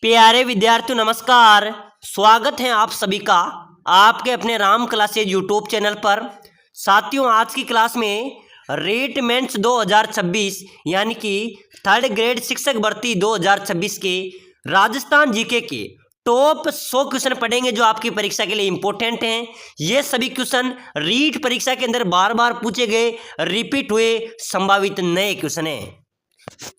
प्यारे विद्यार्थियों नमस्कार। स्वागत है आप सभी का आपके अपने राम क्लासेज यूट्यूब चैनल पर। साथियों आज की क्लास में रीट मेंस 2026 यानी कि थर्ड ग्रेड शिक्षक भर्ती 2026 के राजस्थान जीके के टॉप 100 क्वेश्चन पढ़ेंगे जो आपकी परीक्षा के लिए इंपॉर्टेंट हैं। ये सभी क्वेश्चन रीट परीक्षा के अंदर बार बार पूछे गए, रिपीट हुए संभावित नए क्वेश्चन हैं।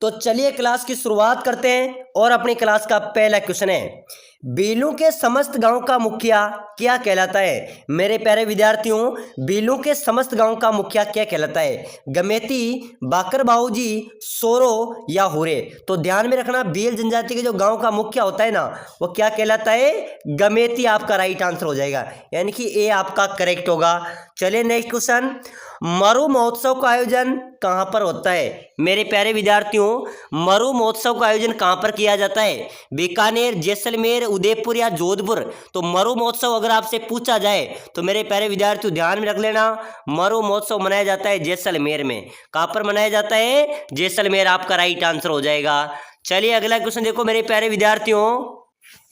तो चलिए क्लास की शुरुआत करते हैं और अपनी क्लास का पहला क्वेश्चन है, बीलू के समस्त गांव का मुखिया क्या कहलाता है। मेरे प्यारे विद्यार्थियों, बीलू के समस्त गांव का मुखिया क्या कहलाता है? गमेती, बाकर बाऊजी, सोरो या हुरे। तो ध्यान में रखना, भील जनजाति के जो गांव का मुखिया होता है ना, वो क्या कहलाता है? गमेती आपका राइट आंसर हो जाएगा, यानी कि ए आपका करेक्ट होगा। चलिए नेक्स्ट क्वेश्चन, मरु महोत्सव का आयोजन कहां पर होता है? मेरे प्यारे विद्यार्थियों, मरु महोत्सव का आयोजन कहां पर किया जाता है? बीकानेर, जैसलमेर, उदयपुर या जोधपुर। तो मरु महोत्सव अगर आपसे पूछा जाए तो मेरे प्यारे विद्यार्थियों ध्यान में रख लेना, मरु महोत्सव मनाया जाता है जैसलमेर में। कहां पर मनाया जाता है? जैसलमेर आपका राइट आंसर हो जाएगा। चलिए अगला क्वेश्चन देखो मेरे प्यारे विद्यार्थियों,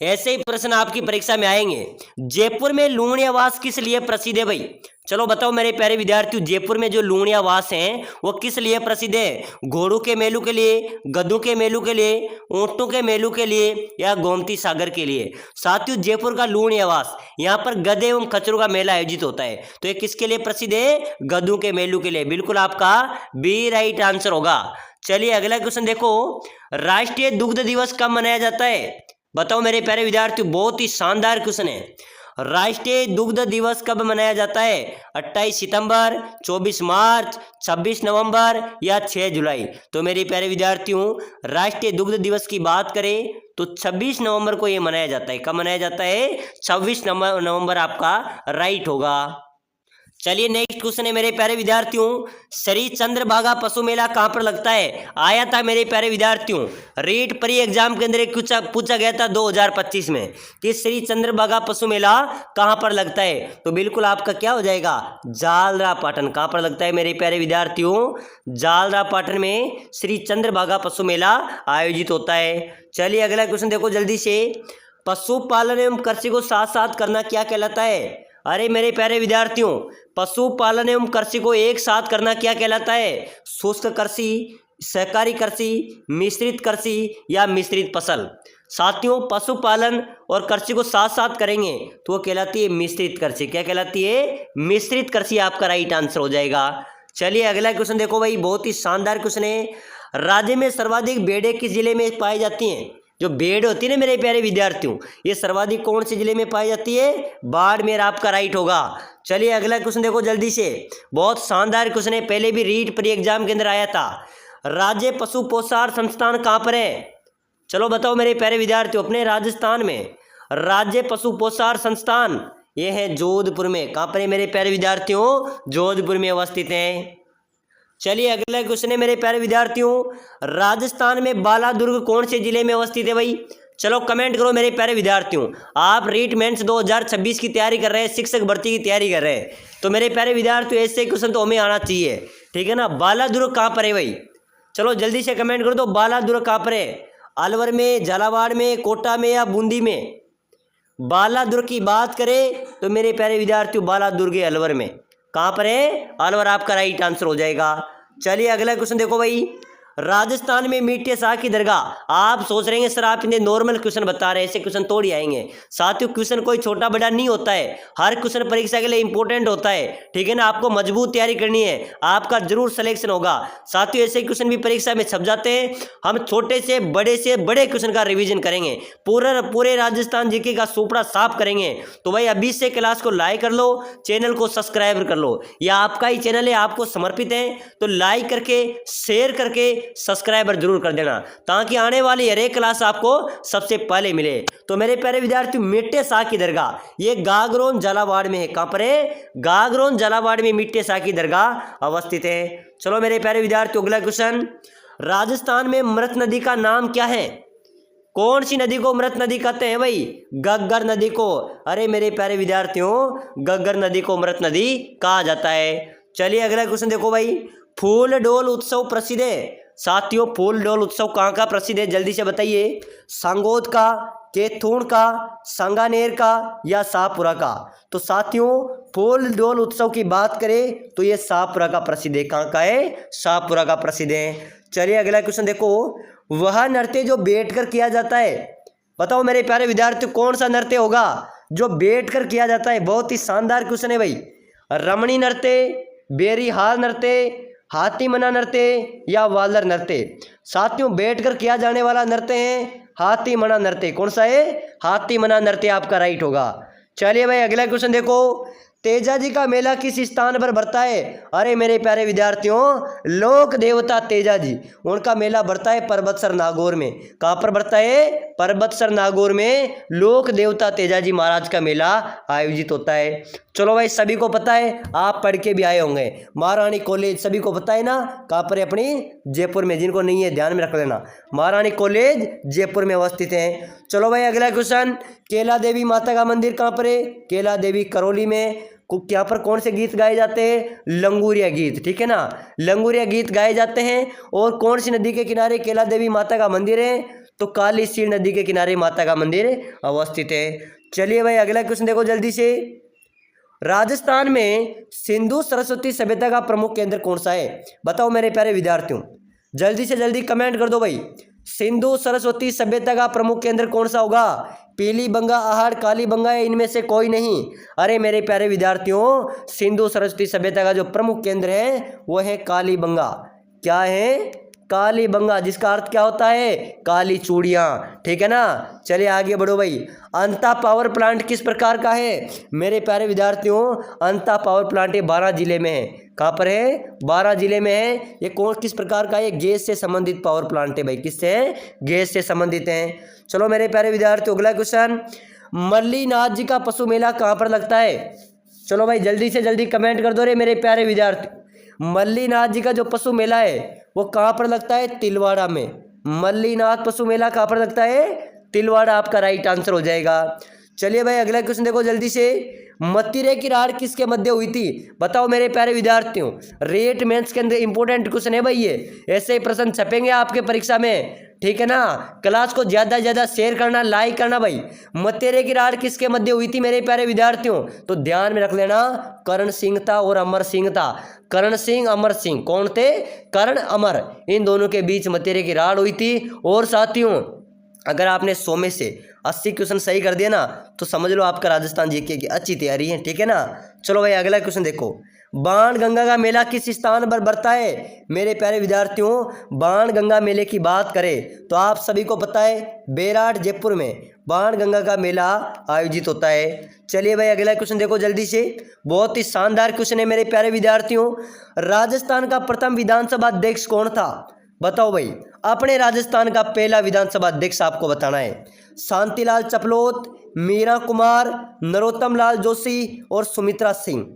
ऐसे ही प्रश्न आपकी परीक्षा में आएंगे। जयपुर में लूणियावास किस लिए प्रसिद्ध है भाई? चलो बताओ मेरे प्यारे विद्यार्थियों, जयपुर में जो लूणियावास हैं वो किस लिए प्रसिद्ध है? घोड़ों के मेलू के लिए, गधों के मेलू के लिए, ऊंटों के मेलू के लिए या गोमती सागर के लिए? साथियों जयपुर का लूणियावास, यहाँ पर गधे एवं खच्चरों का मेला आयोजित होता है, तो ये किसके लिए प्रसिद्ध है? गधों के मेलू के लिए। बिल्कुल आपका बी राइट आंसर होगा। चलिए अगला क्वेश्चन देखो, राष्ट्रीय दुग्ध दिवस कब मनाया जाता है? बताओ मेरे प्यारे विद्यार्थियों, बहुत ही शानदार क्वेश्चन है। राष्ट्रीय दुग्ध दिवस कब मनाया जाता है? 28 सितंबर, 24 मार्च, 26 नवंबर या 6 जुलाई। तो मेरे प्यारे विद्यार्थियों, राष्ट्रीय दुग्ध दिवस की बात करें तो 26 नवंबर को यह मनाया जाता है। कब मनाया जाता है? 26 नवंबर आपका राइट होगा। चलिए नेक्स्ट क्वेश्चन है मेरे प्यारे विद्यार्थियों, श्री चंद्रभागा पशु मेला कहां पर लगता है? आया था मेरे प्यारे विद्यार्थियों, रीट प्री एग्जाम के अंदर एक पूछा गया था 2025 में कि श्री चंद्रभागा पशु मेला कहां पर लगता है। तो बिल्कुल आपका क्या हो जाएगा? झालरापाटन। कहां पर लगता है मेरे प्यारे विद्यार्थियों? झालरापाटन में श्री चंद्रभागा पशु मेला आयोजित होता है। चलिए अगला क्वेश्चन देखो जल्दी से, पशुपालन एवं कृषि को साथ साथ करना क्या कहलाता है? अरे मेरे प्यारे विद्यार्थियों, पशुपालन एवं कृषि को एक साथ करना क्या कहलाता है? शुष्क कृषि, सहकारी कृषि, मिश्रित कृषि या मिश्रित फसल। साथियों पशुपालन और कृषि को साथ साथ करेंगे तो वो कहलाती है मिश्रित कृषि। क्या कहलाती है? मिश्रित कृषि आपका राइट आंसर हो जाएगा। चलिए अगला क्वेश्चन देखो भाई, बहुत ही शानदार क्वेश्चन है। राज्य में सर्वाधिक भेड़ें किस जिले में पाई जाती हैं? जो भेड़ होती है ना मेरे प्यारे विद्यार्थियों, ये सर्वाधिक कौन से जिले में पाई जाती है? बाड़मेर आपका राइट होगा। चलिए अगला क्वेश्चन देखो जल्दी से, बहुत शानदार क्वेश्चन है, पहले भी रीट प्री एग्जाम के अंदर आया था। राज्य पशु पोषण संस्थान कहां पर है? चलो बताओ मेरे प्यारे विद्यार्थियों, अपने राजस्थान में राज्य पशु पोषण संस्थान ये है जोधपुर में। कहां पर है मेरे प्यारे विद्यार्थियों? जोधपुर में अवस्थित है। चलिए अगला क्वेश्चन है मेरे प्यारे विद्यार्थियों, राजस्थान में बालादुर्ग कौन से जिले में अवस्थित है भाई? चलो कमेंट करो मेरे प्यारे विद्यार्थियों। आप रीट मेंस 2026 की तैयारी कर रहे हैं, शिक्षक भर्ती की तैयारी कर रहे हैं, तो मेरे प्यारे विद्यार्थियों ऐसे क्वेश्चन तो हमें आना चाहिए, ठीक है ना। बालादुर्ग कहाँ पर है भाई? चलो जल्दी से कमेंट करो तो बालादुर्ग कहाँ पर है? अलवर में, झालावाड़ में, कोटा में या बूंदी में? बालादुर्ग की बात करें तो मेरे प्यारे विद्यार्थियों बालादुर्ग है अलवर में। कहां पर है? अलवर आपका राइट आंसर हो जाएगा। चलिए अगला क्वेश्चन देखो भाई, राजस्थान में मीठे शाह की दरगाह। आप सोच रहे हैं सर आप इन्हें नॉर्मल क्वेश्चन बता रहे हैं, ऐसे क्वेश्चन थोड़ी आएंगे। साथियों क्वेश्चन कोई छोटा बड़ा नहीं होता है, हर क्वेश्चन परीक्षा के लिए इंपॉर्टेंट होता है, ठीक है ना। आपको मजबूत तैयारी करनी है, आपका जरूर सिलेक्शन होगा। साथियों ऐसे क्वेश्चन भी परीक्षा में छप जाते हैं, हम छोटे से बड़े क्वेश्चन का रिविजन करेंगे, पूरे राजस्थान जीके का सुपड़ा साफ करेंगे। तो भाई अभी से क्लास को लाइक कर लो, चैनल को सब्सक्राइब कर लो, यह आपका ही चैनल है, आपको समर्पित है। तो लाइक करके, शेयर करके, सब्सक्राइबर जरूर कर देना ताकि आने वाली हर एक क्लास आपको सबसे पहले मिले। तो मेरे प्यारे विद्यार्थी, मीठे शाह की दरगाह ये गागरोन झालावाड़ में है। कहां पर है? गागरोन झालावाड़ में मीठे शाह की दरगाह अवस्थित है। चलो मेरे प्यारे विद्यार्थी अगला क्वेश्चन, राजस्थान में मृत नदी का नाम क्या है? कौन सी नदी को मृत नदी कहते हैं भाई? गग्गर नदी को। अरे मेरे प्यारे विद्यार्थियों, गग्गर नदी को मृत नदी कहा जाता है। चलिए अगला क्वेश्चन देखो भाई, फूल डोल उत्सव प्रसिद्ध है साथियों फूल डोल उत्सव कहाँ का प्रसिद्ध है, जल्दी से बताइए। सांगोद का, केथूण का, सांगानेर का या शाहपुरा का। तो साथियों फूल डोल उत्सव की बात करें तो ये शाहपुरा का प्रसिद्ध है। कहाँ का है, शाहपुरा का प्रसिद्ध है। चलिए अगला क्वेश्चन देखो, वह नृत्य जो बैठकर किया जाता है, बताओ मेरे प्यारे विद्यार्थी कौन सा नृत्य होगा जो बैठकर किया जाता है। बहुत ही शानदार क्वेश्चन है भाई। रमणी नृत्य, बेरीहाल नृत्य, हाथी मना नृत्य या वालर नृत्य। साथियों बैठकर किया जाने वाला नृत्य है हाथी मना नृत्य। कौन सा है, हाथी मना नृत्य आपका राइट होगा। चलिए भाई अगला क्वेश्चन देखो, तेजा जी का मेला किस स्थान पर बढ़ता है। अरे मेरे प्यारे विद्यार्थियों, लोक देवता तेजा जी, उनका मेला बढ़ता है पर्वतसर नागौर में। कहाँ पर बढ़ता है, पर्वतसर नागौर में लोक देवता तेजा जी महाराज का मेला आयोजित होता है। चलो भाई सभी को पता है, आप पढ़ के भी आए होंगे, महारानी कॉलेज सभी को पता है ना, कहाँ पर है, अपनी जयपुर में। जिनको नहीं है ध्यान में रख लेना, महारानी कॉलेज जयपुर में अवस्थित है। चलो भाई अगला क्वेश्चन, केला देवी माता का मंदिर कहाँ पर है। केला देवी करौली में। यहाँ पर कौन से गीत गाए जाते हैं, लंगूरिया गीत, ठीक है ना, लंगूरिया गीत गाए जाते हैं। और कौन सी नदी के किनारे केला देवी माता का मंदिर है, तो काली सीर नदी के किनारे माता का मंदिर अवस्थित है। चलिए भाई अगला क्वेश्चन देखो जल्दी से, राजस्थान में सिंधु सरस्वती सभ्यता का प्रमुख केंद्र कौन सा है। बताओ मेरे प्यारे विद्यार्थियों, जल्दी से जल्दी कमेंट कर दो भाई। सिंधु सरस्वती सभ्यता का प्रमुख केंद्र कौन सा होगा, पीलीबंगा, आहड़, कालीबंगा या इनमें से कोई नहीं। अरे मेरे प्यारे विद्यार्थियों, सिंधु सरस्वती सभ्यता का जो प्रमुख केंद्र है वो है कालीबंगा। क्या है, कालीबंगा, जिसका अर्थ क्या होता है, काली चूड़ियाँ, ठीक है ना। चलिए आगे बढ़ो भाई। अंता पावर प्लांट किस प्रकार का है। मेरे प्यारे विद्यार्थियों, अंता पावर प्लांट ये 12 जिले में है। कहाँ पर है, 12 जिले में है। ये कौन किस प्रकार का है, गैस से संबंधित पावर प्लांट है भाई। किससे है, गैस से संबंधित है। चलो मेरे प्यारे विद्यार्थियों अगला क्वेश्चन, मल्लीनाथ जी का पशु मेला कहाँ पर लगता है। चलो भाई जल्दी से जल्दी कमेंट कर दो रे मेरे प्यारे विद्यार्थी। मल्लीनाथ जी का जो पशु मेला है वो कहाँ पर लगता है, तिलवाड़ा में। मल्लीनाथ पशु मेला कहाँ पर लगता है, तिलवाड़ा आपका राइट आंसर हो जाएगा। चलिए भाई अगला क्वेश्चन देखो जल्दी से, मतिरे की राड़ किसके मध्य हुई थी। बताओ मेरे प्यारे विद्यार्थियों, रेट मेंस के अंदर इंपॉर्टेंट क्वेश्चन है भाई ये, ऐसे ही प्रश्न छपेंगे आपके परीक्षा में, ठीक है ना। क्लास को ज्यादा ज्यादा शेयर करना, लाइक करना भाई। मतेरे की राड़ किसके मध्य हुई थी मेरे प्यारे विद्यार्थियों, तो ध्यान में रख लेना, करण सिंह था और अमर सिंह था। करण सिंह, अमर सिंह, कौन थे, करण, अमर, इन दोनों के बीच मतेरे की राड़ हुई थी। और साथियों अगर आपने 100 में से 80 क्वेश्चन सही कर दिया ना, तो समझ लो आपका राजस्थान जीके की अच्छी तैयारी है, ठीक है ना। चलो भाई अगला क्वेश्चन देखो, बाण गंगा का मेला किस स्थान पर बढ़ता है। मेरे प्यारे विद्यार्थियों, बाण गंगा मेले की बात करें तो आप सभी को पता है, बेराट जयपुर में बाण गंगा का मेला आयोजित होता है। चलिए भाई अगला क्वेश्चन देखो जल्दी से, बहुत ही शानदार क्वेश्चन है मेरे प्यारे विद्यार्थियों। राजस्थान का प्रथम विधानसभा अध्यक्ष कौन था। बताओ भाई, अपने राजस्थान का पहला विधानसभा अध्यक्ष आपको बताना है। शांतिलाल चपलोत, मीरा कुमार, नरोत्तम लाल जोशी और सुमित्रा सिंह,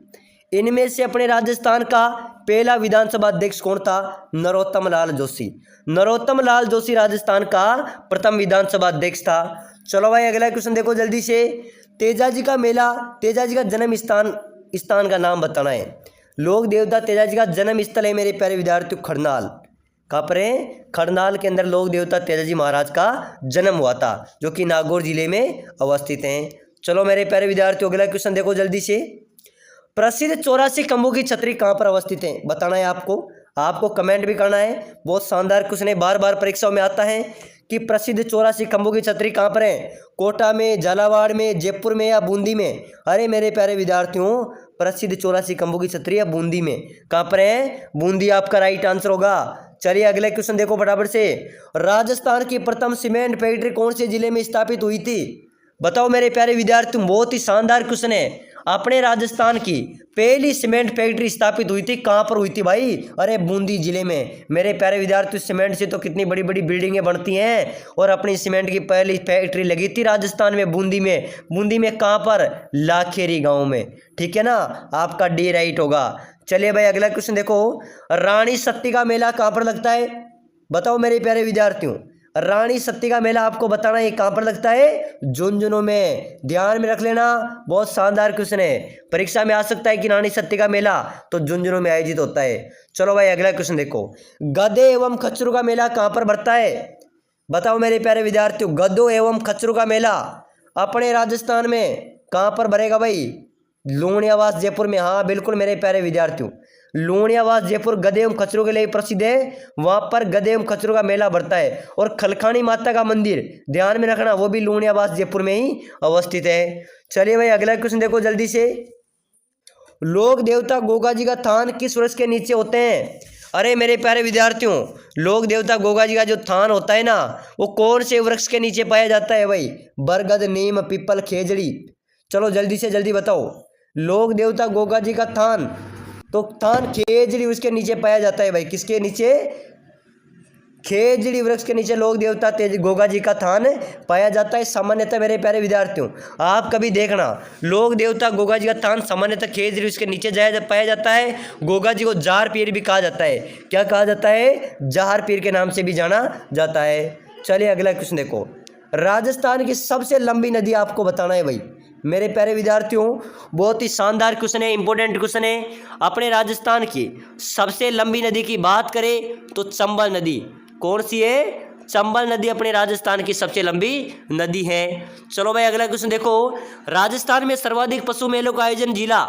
इनमें से अपने राजस्थान का पहला विधानसभा अध्यक्ष कौन था, नरोत्तम लाल जोशी। नरोत्तम लाल जोशी राजस्थान का प्रथम विधानसभा अध्यक्ष था। चलो भाई अगला क्वेश्चन देखो जल्दी से, तेजा जी का मेला, तेजा जी का जन्म स्थान का नाम बताना है। लोक देवता तेजा जी का जन्म स्थल है मेरे प्यारे विद्यार्थियों खरनाल। कहाँ पर है, खरनाल के अंदर लोक देवता तेजा जी महाराज का जन्म हुआ था, जो कि नागौर जिले में अवस्थित हैं। चलो मेरे प्यारे विद्यार्थियों अगला क्वेश्चन देखो जल्दी से, प्रसिद्ध 84 खंभों की छतरी कहाँ पर अवस्थित है, बताना है आपको कमेंट भी करना है। बहुत शानदार क्वेश्चन है, बार बार परीक्षाओं में आता है कि प्रसिद्ध 84 खंभों की छतरी कहाँ पर है, कोटा में, झालावाड़ में, जयपुर में या बूंदी में। अरे मेरे प्यारे विद्यार्थियों, प्रसिद्ध 84 खंभों की छतरी या बूंदी में। कहाँ पर है, बूंदी आपका राइट आंसर होगा। चलिए अगले क्वेश्चन देखो फटाफट से, राजस्थान की प्रथम सीमेंट फैक्ट्री कौन से जिले में स्थापित हुई थी। बताओ मेरे प्यारे विद्यार्थियों, बहुत ही शानदार क्वेश्चन है। अपने राजस्थान की पहली सीमेंट फैक्ट्री स्थापित हुई थी, कहाँ पर हुई थी भाई, अरे बूंदी जिले में। मेरे प्यारे विद्यार्थियों, सीमेंट से तो कितनी बड़ी बड़ी बिल्डिंगें बनती हैं, और अपनी सीमेंट की पहली फैक्ट्री लगी थी राजस्थान में, बूंदी में। बूंदी में कहाँ पर, लाखेरी गांव में, ठीक है ना, आपका डी राइट होगा। चलिए भाई अगला क्वेश्चन देखो, रानी सती का मेला कहाँ पर लगता है। बताओ मेरे प्यारे विद्यार्थियों, रानी सती का मेला आपको बताना ये कहाँ पर लगता है, झुंझुनू में। ध्यान में रख लेना, बहुत शानदार क्वेश्चन है, परीक्षा में आ सकता है कि रानी सती का मेला तो झुंझुनू में आयोजित होता है। चलो भाई अगला क्वेश्चन देखो, गधे एवं खच्चरों का मेला कहाँ पर बढ़ता है, बताओ मेरे प्यारे विद्यार्थियों। गधों एवं खच्चरों का मेला अपने राजस्थान में कहाँ पर भरेगा भाई, लूणियावास जयपुर में। हाँ बिल्कुल मेरे प्यारे विद्यार्थियों, लूणियावास जयपुर गधे एवं खच्चरों के लिए प्रसिद्ध है, वहां पर गधे एवं खच्चरों का मेला बढ़ता है। और खलखानी माता का मंदिर ध्यान में रखना, वो भी लूणियावास जयपुर में ही अवस्थित है। चलिए भाई अगला क्वेश्चन देखो जल्दी से, लोक देवता गोगा जी का थान किस वृक्ष के नीचे होते हैं। अरे मेरे प्यारे विद्यार्थियों, लोक देवता गोगा जी का जो थान होता है ना, वो कौन से वृक्ष के नीचे पाया जाता है भाई, बरगद, नीम, पीपल, खेजड़ी। चलो जल्दी से जल्दी बताओ, लोक देवता गोगा जी का थान, तो थान खेजड़ी उसके नीचे पाया जाता है भाई, किसके नीचे, खेजड़ी वृक्ष के नीचे लोक देवता तेज गोगा जी का थान पाया जाता है। सामान्यतः मेरे प्यारे विद्यार्थियों आप कभी देखना, लोक देवता गोगा जी का थान सामान्यतः खेजड़ी वृक्ष के नीचे पाया जाता है। गोगा जी को जार पीर भी कहा जाता है, क्या कहा जाता है, जार पीर के नाम से भी जाना जाता है। चलिए अगला क्वेश्चन देखो, राजस्थान की सबसे लंबी नदी आपको बताना है भाई मेरे प्यारे विद्यार्थियों, बहुत ही शानदार क्वेश्चन है, इंपॉर्टेंट क्वेश्चन है। अपने राजस्थान की सबसे लंबी नदी की बात करें तो चंबल नदी, कौन सी है, चंबल नदी अपने राजस्थान की सबसे लंबी नदी है। चलो भाई अगला क्वेश्चन देखो, राजस्थान में सर्वाधिक पशु मेलों का आयोजन जिला,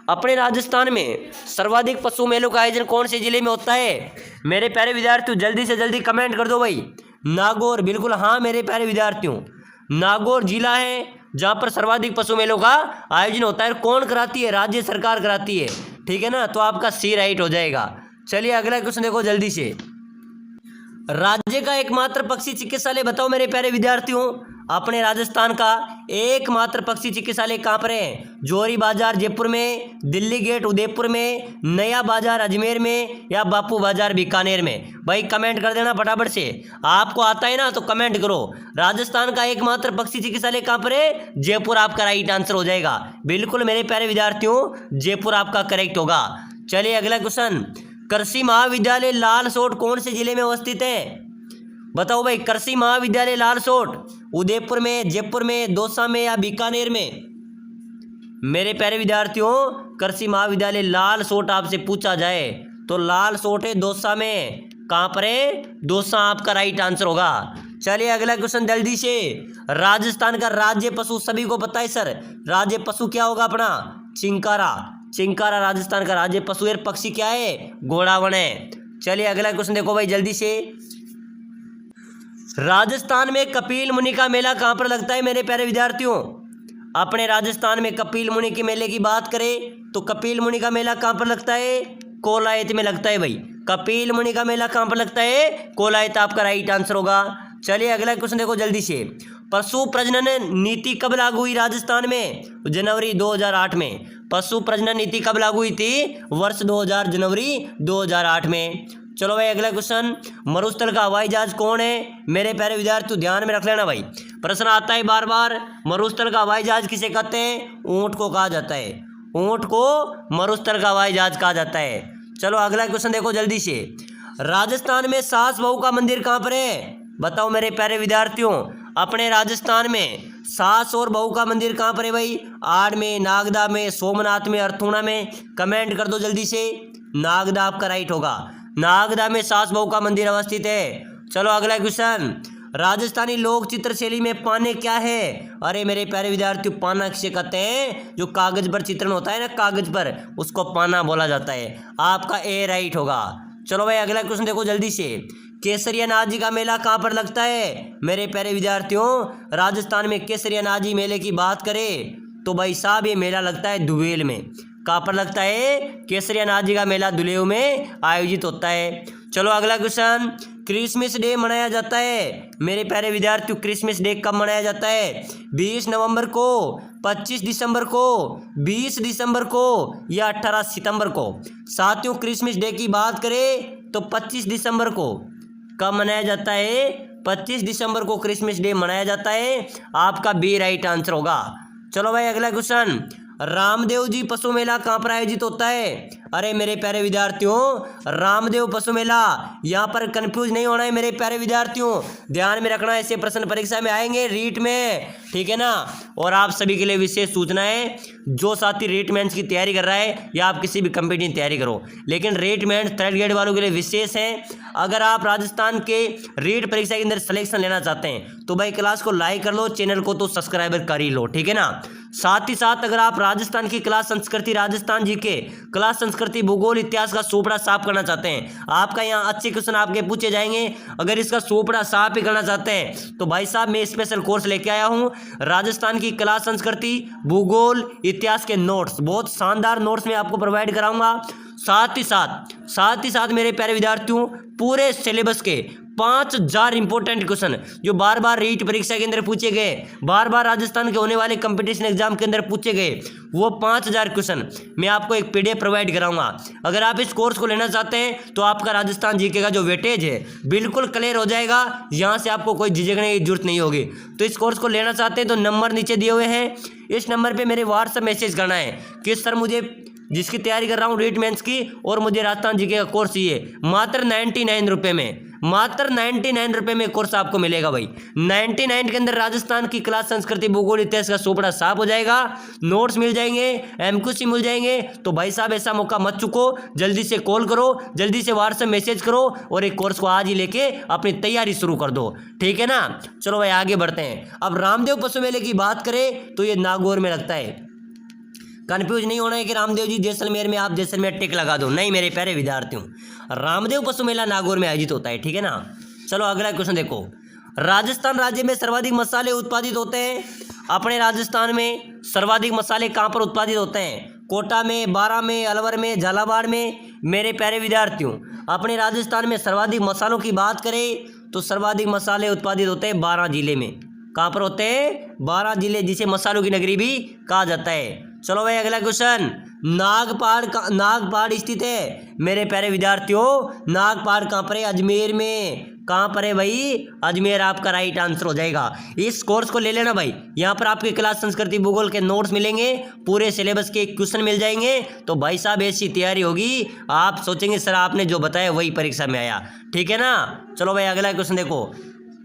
अपने राजस्थान में सर्वाधिक पशु मेलों का आयोजन कौन से जिले में होता है, मेरे प्यारे विद्यार्थियों जल्दी से जल्दी कमेंट कर दो भाई। नागौर, बिल्कुल हाँ मेरे प्यारे विद्यार्थियों, नागौर जिला है जहाँ पर सर्वाधिक पशु मेलों का आयोजन होता है। कौन कराती है, राज्य सरकार कराती है, ठीक है ना, तो आपका सी राइट हो जाएगा। चलिए अगला क्वेश्चन देखो जल्दी से, राज्य का एकमात्र पक्षी चिकित्सालय बताओ मेरे प्यारे विद्यार्थियों। अपने राजस्थान का एकमात्र पक्षी चिकित्सालय कहाँ पर है, जोरी बाजार जयपुर में, दिल्ली गेट उदयपुर में, नया बाजार अजमेर में, या बापू बाजार बीकानेर में। भाई कमेंट कर देना फटाफट से, आपको आता है ना तो कमेंट करो। राजस्थान का एकमात्र पक्षी चिकित्सालय कहाँ पर है, जयपुर आपका राइट आंसर हो जाएगा। बिल्कुल मेरे प्यारे विद्यार्थियों जयपुर आपका करेक्ट होगा। चलिए अगला क्वेश्चन, कृषि महाविद्यालय लालसोट कौन से जिले में अवस्थित है, बताओ भाई। कृषि महाविद्यालय लालसोट उदयपुर में, जयपुर में, दौसा में, या बीकानेर में। मेरे प्यारे विद्यार्थियों कृषि महाविद्यालय लालसोट आपसे पूछा जाए तो लालसोट है दौसा में, कहाँ पर है, दौसा आपका राइट आंसर होगा। चलिए अगला क्वेश्चन जल्दी से, राजस्थान का राज्य पशु सभी को पता है सर, राज्य पशु क्या होगा अपना, चिंकारा। चिंकारा राजस्थान का राज्य पशु है, पक्षी क्या है, घोड़ावण है। चलिए अगला क्वेश्चन देखो भाई जल्दी से, राजस्थान में कपिल मुनि का मेला कहाँ पर लगता है मेरे प्यारे विद्यार्थियों। अपने राजस्थान में कपिल मुनि के मेले की बात करें तो कपिल मुनि का मेला कहाँ पर लगता है, कोलायत में लगता है भाई। कपिल मुनि का मेला कहाँ पर लगता है, कोलायत आपका राइट आंसर होगा। चलिए अगला क्वेश्चन देखो जल्दी से, पशु प्रजनन नीति कब लागू हुई राजस्थान में, जनवरी 2008 में। पशु प्रजनन नीति कब लागू हुई थी, वर्ष 2000 जनवरी 2008 में। चलो भाई अगला क्वेश्चन, मरुस्थल का हवाई जहाज कौन है, मेरे प्यारे विद्यार्थी ध्यान में रख लेना भाई, प्रश्न आता है बार बार। मरुस्थल का हवाई जहाज किसे कहते हैं, ऊंट को कहा जाता है, ऊंट को मरुस्थल का हवाई जहाज कहा जाता है। चलो अगला क्वेश्चन देखो जल्दी से, राजस्थान में सास बहू का मंदिर कहाँ पर है, बताओ मेरे प्यारे विद्यार्थियों। अपने राजस्थान में सास और बहू का मंदिर कहाँ पर है भाई, आड़ में, नागदा में, सोमनाथ में, अर्थूणा में। कमेंट कर दो जल्दी से, नागदा आपका राइट होगा, नागदा में सास बहू का मंदिर अवस्थित है। चलो अगला क्वेश्चन, राजस्थानी लोक चित्र शैली में पाने क्या है, अरे मेरे प्यारे विद्यार्थियों पाना किसे कहते हैं, जो कागज पर चित्रण होता है ना कागज पर, उसको पाना बोला जाता है, आपका ए राइट होगा। चलो भाई अगला क्वेश्चन देखो जल्दी से, केसरिया नाजी का मेला कहाँ पर लगता है, मेरे प्यारे विद्यार्थियों राजस्थान में केसरिया नाजी मेले की बात करें तो भाई साहब ये मेला लगता है दुबेल में। कहाँ पर लगता है, केसरिया नाजी का मेला दुलेव में आयोजित होता है। चलो अगला क्वेश्चन, क्रिसमस डे मनाया जाता है मेरे प्यारे विद्यार्थियों, क्रिसमस डे कब मनाया जाता है, 20 नवंबर को, 25 दिसंबर को, 20 दिसंबर को, या 18 सितंबर को। साथियों क्रिसमस डे की बात करें तो 25 दिसंबर को। कब मनाया जाता है, 25 दिसंबर को क्रिसमस डे मनाया जाता है, आपका बी राइट आंसर होगा। चलो भाई अगला क्वेश्चन, रामदेव जी पशु मेला कहाँ पर आयोजित होता है, अरे मेरे प्यारे विद्यार्थियों, रामदेव पशु मेला, यहाँ पर कंफ्यूज नहीं होना है मेरे प्यारे विद्यार्थियों, ध्यान में रखना, ऐसे प्रश्न परीक्षा में आएंगे रीट में, ठीक है ना। और आप सभी के लिए विशेष सूचना है, जो साथी रेट मेंस की तैयारी कर रहा है या आप किसी भी कंपनी की तैयारी करो, लेकिन रेट मेंस थर्ड ग्रेड वालों के लिए विशेष है। अगर आप राजस्थान के रीट परीक्षा के अंदर सिलेक्शन लेना चाहते हैं तो भाई क्लास को लाइक कर लो, चैनल को तो सब्सक्राइबर कर ही लो, ठीक है ना। साथ ही साथ अगर आप राजस्थान की क्लास संस्कृति, राजस्थान जी के क्लास संस्कृति, भूगोल, इतिहास का सोपड़ा साफ करना चाहते हैं, आपका यहाँ अच्छे क्वेश्चन आपके पूछे जाएंगे, अगर इसका सोपड़ा साफ ही करना चाहते हैं तो भाई साहब मैं स्पेशल कोर्स लेके आया हूँ, राजस्थान की क्लास संस्कृति, भूगोल, इतिहास के नोट्स, बहुत शानदार नोट्स मैं आपको प्रोवाइड कराऊंगा। साथ ही साथ मेरे प्यारे विद्यार्थियों, पूरे सिलेबस के 5000 इंपॉर्टेंट क्वेश्चन जो बार बार रीट परीक्षा के अंदर पूछे गए, बार बार राजस्थान के होने वाले कंपटीशन एग्जाम के अंदर पूछे गए, वो 5000 क्वेश्चन मैं आपको एक पीडीएफ प्रोवाइड कराऊंगा। अगर आप इस कोर्स को लेना चाहते हैं तो आपका राजस्थान जीके का जो वेटेज है बिल्कुल क्लियर हो जाएगा, यहाँ से आपको कोई झिझकने की जरूरत नहीं होगी। तो इस कोर्स को लेना चाहते हैं तो नंबर नीचे दिए हुए हैं, इस नंबर पर मेरे व्हाट्सएप मैसेज करना है कि सर मुझे जिसकी तैयारी कर रहा हूँ रीट मेंस की और मुझे राजस्थान जीके का कोर्स चाहिए, मात्र 99 रुपये में, मात्र 99 रुपये में कोर्स आपको मिलेगा भाई। 99 के अंदर राजस्थान की क्लास संस्कृति, भूगोल, इतिहास का सोपड़ा साफ हो जाएगा, नोट्स मिल जाएंगे, एमक्यूसी मिल जाएंगे। तो भाई साहब ऐसा मौका मत चुको, जल्दी से कॉल करो, जल्दी से व्हाट्सएप मैसेज करो और एक कोर्स को आज ही लेके अपनी तैयारी शुरू कर दो, ठीक है ना। चलो भाई आगे बढ़ते हैं। अब रामदेव पशु मेले की बात करें तो ये नागौर में लगता है, कंफ्यूज नहीं होना है कि रामदेव जी जैसलमेर में आप जैसलमेर टिक लगा दो, नहीं मेरे प्यारे विद्यार्थियों, रामदेव पशु मेला नागौर में आयोजित होता है, ठीक है ना। चलो अगला क्वेश्चन देखो, राजस्थान राज्य में सर्वाधिक मसाले उत्पादित होते हैं, अपने राजस्थान में सर्वाधिक मसाले कहाँ पर उत्पादित होते हैं? कोटा में, बारां में, अलवर में, झालावाड़ में। मेरे प्यारे विद्यार्थियों, अपने राजस्थान में सर्वाधिक मसालों की बात करें तो सर्वाधिक मसाले उत्पादित होते हैं बारां जिले में। कहाँ पर होते हैं? बारां जिले, जिसे मसालों की नगरी भी कहा जाता है। चलो भाई अगला क्वेश्चन, नागपाड़ स्थित है मेरे प्यारे विद्यार्थियों, नागपाड़ कहाँ पर है? अजमेर में। कहाँ पर है भाई? अजमेर आपका राइट आंसर हो जाएगा। इस कोर्स को ले लेना भाई, यहाँ पर आपके क्लास संस्कृति भूगोल के नोट्स मिलेंगे, पूरे सिलेबस के क्वेश्चन मिल जाएंगे। तो भाई साहब ऐसी तैयारी होगी, आप सोचेंगे सर आपने जो बताया वही परीक्षा में आया, ठीक है ना। चलो भाई अगला क्वेश्चन देखो,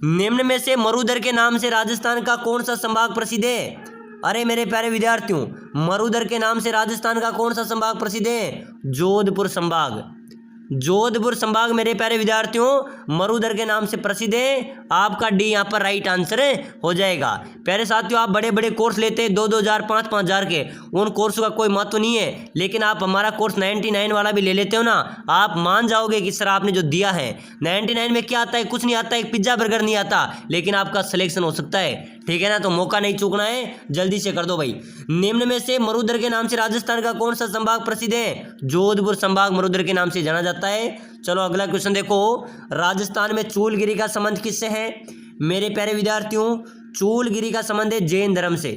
निम्न में से मरुधर के नाम से राजस्थान का कौन सा संभाग प्रसिद्ध है? अरे मेरे प्यारे विद्यार्थियों, मरुधर के नाम से राजस्थान का कौन सा संभाग प्रसिद्ध है? जोधपुर संभाग। जोधपुर संभाग मेरे प्यारे विद्यार्थियों मरुधर के नाम से प्रसिद्ध है, आपका डी यहाँ पर राइट आंसर हो जाएगा। प्यारे साथियों, आप बड़े बड़े कोर्स लेते हैं 2-2 हज़ार 5-5 हज़ार के, उन कोर्सों का कोई महत्व नहीं है, लेकिन आप हमारा कोर्स 99 वाला भी ले लेते हो ना, आप मान जाओगे कि सर आपने जो दिया है 99 में क्या आता है? कुछ नहीं आता, एक पिज्जा बर्गर नहीं आता, लेकिन आपका सिलेक्शन हो सकता है, ठीक है ना। तो मौका नहीं चूकना है, जल्दी से कर दो भाई। निम्न में से मरुधर के नाम से राजस्थान का कौन सा संभाग प्रसिद्ध है? जोधपुर संभाग मरुधर के नाम से जाना जाता है। चलो अगला क्वेश्चन देखो, राजस्थान में चूलगिरी का संबंध किससे है? मेरे प्यारे विद्यार्थियों, चूलगिरी का संबंध है जैन धर्म से।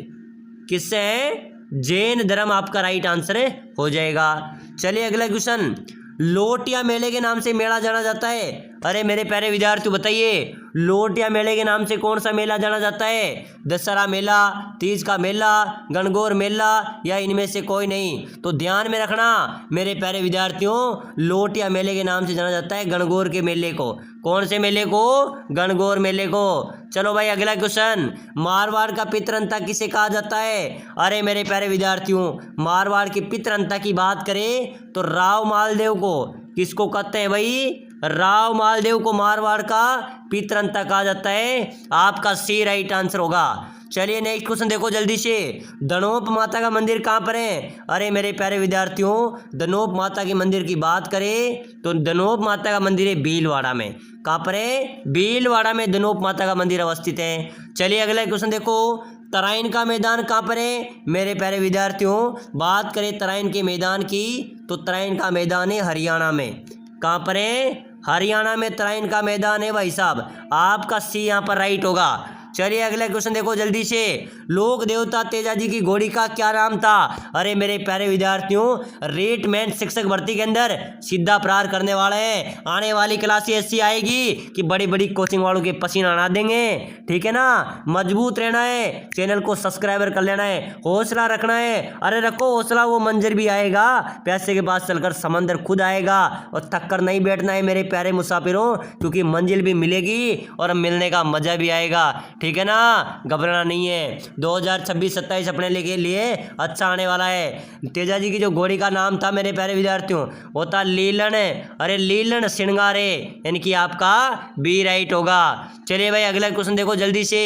किससे है? जैन धर्म आपका राइट आंसर हो जाएगा। चलिए अगला क्वेश्चन, लोटिया मेले के नाम से मेला जाना जाता है। अरे मेरे प्यारे विद्यार्थियों बताइए, लोटिया मेले के नाम से कौन सा मेला जाना जाता है? दशहरा मेला, तीज का मेला, गणगौर मेला, या इनमें से कोई नहीं? तो ध्यान में रखना मेरे प्यारे विद्यार्थियों, लोटिया मेले के नाम से जाना जाता है गणगौर के मेले को। कौन से मेले को? गणगौर मेले को। चलो भाई अगला क्वेश्चन, मारवाड़ का पितरंता किसे कहा जाता है? अरे मेरे प्यारे विद्यार्थियों, मारवाड़ की पितरंता की बात करें तो राव मालदेव को किसको कहते हैं भाई? राव मालदेव को मारवाड़ का पितरंता कहा जाता है, आपका सी राइट आंसर होगा। चलिए नेक्स्ट क्वेश्चन देखो जल्दी से, दनोप माता का मंदिर कहाँ पर है? अरे मेरे प्यारे विद्यार्थियों, दनोप माता के मंदिर की बात करें तो दनोप माता का मंदिर है भीलवाड़ा में। कहाँ पर है? भीलवाड़ा में दनोप माता का मंदिर अवस्थित है। चलिए अगला क्वेश्चन देखो, तराइन का मैदान कहाँ पर है? मेरे प्यारे विद्यार्थियों, बात करें तराइन के मैदान की तो तराइन का मैदान है हरियाणा में। कहाँ पर है? हरियाणा में तराइन का मैदान है भाई साहब, आपका सी यहाँ पर राइट होगा। चलिए अगला क्वेश्चन देखो जल्दी से। लोक देवता तेजाजी की घोड़ी का क्या नाम था? अरे मेरे प्यारे विद्यार्थियों, रेटमेंट शिक्षक भर्ती के अंदर सीधा प्रहार करने वाले हैं। आने वाली क्लास ऐसी आएगी कि बड़ी बड़ी कोचिंग वालों के पसीना उड़ा देंगे। ठीक है ना, मजबूत रहना है, चैनल को सब्सक्राइबर कर लेना है, हौसला रखना है। अरे रखो हौसला, वो मंजर भी आएगा, पैसे के पास चलकर समंदर खुद आएगा। और थक कर नहीं बैठना है मेरे प्यारे मुसाफिरों, क्योंकि मंजिल भी मिलेगी और मिलने का मजा भी आएगा। ठीक है ना, घबराना नहीं है। 2026-27 अपने लिए अच्छा आने वाला है। तेजाजी की जो घोड़ी का नाम था मेरे प्यारे विद्यार्थियों, वो था लीलन। अरे लीलन श्रृंगारे, यानी कि आपका बी राइट होगा। चलिए भाई अगला क्वेश्चन देखो जल्दी से।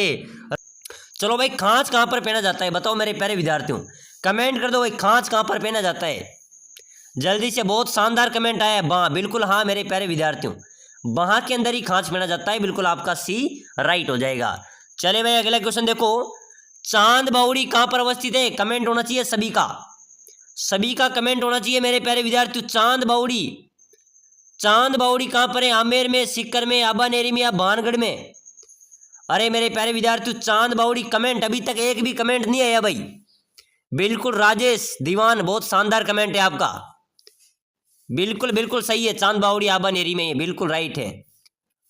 चलो भाई, खांच कहाँ पर पहना जाता है बताओ मेरे प्यारे विद्यार्थियों, कमेंट कर दो भाई, खांच कहाँ पर पहना जाता है जल्दी से। बहुत शानदार कमेंट आया है, बाँ, बिल्कुल हाँ मेरे प्यारे विद्यार्थियों, बाहाँ के अंदर ही खांच पहना जाता है, बिल्कुल आपका सी राइट हो जाएगा। चले भाई अगला क्वेश्चन देखो। चांद बावड़ी कहाँ पर अवस्थित है? कमेंट होना चाहिए सभी का, सभी का कमेंट होना चाहिए मेरे प्यारे विद्यार्थियों। चांद बावड़ी, चांद बावड़ी कहाँ पर है? आमेर में, सीकर में, आबानेरी में या भानगढ़ में? अरे मेरे प्यारे विद्यार्थियों, चांद बावड़ी कमेंट अभी तक एक भी कमेंट नहीं आया भाई। बिल्कुल राजेश दीवान, बहुत शानदार कमेंट है आपका, बिल्कुल बिल्कुल सही है। चांद बावड़ी आबानेरी में है, बिल्कुल राइट है।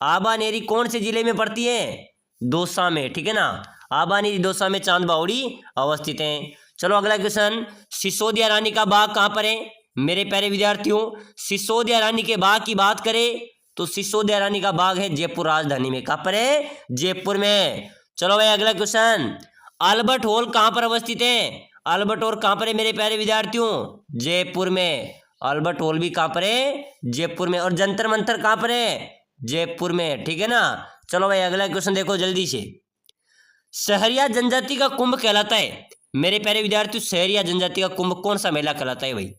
आबानेरी कौन से जिले में पड़ती है? दौसा में। ठीक है ना, आबानेरी दौसा में चांद बावड़ी अवस्थित है। चलो अगला क्वेश्चन। सिसोदिया रानी का बाग कहाँ पर है? मेरे प्यारे विद्यार्थियों, सिसोदिया रानी के बाग की बात करें तो सिसोदिया रानी का बाग है जयपुर राजधानी में। कहाँ पर है? जयपुर में। चलो भाई अगला क्वेश्चन। अल्बर्ट हॉल कहाँ पर अवस्थित है? अल्बर्ट हॉल कहाँ पर है मेरे प्यारे विद्यार्थियों? जयपुर में। अल्बर्ट हॉल भी कहाँ पर है? जयपुर में। और जंतर मंतर कहाँ पर है? जयपुर में। ठीक है ना। चलो भाई अगला क्वेश्चन देखो जल्दी से। सहरिया जनजाति का कुंभ कहलाता है मेरे प्यारे विद्यार्थियों, सहरिया जनजाति का कुंभ कौन सा मेला कहलाता है भाई?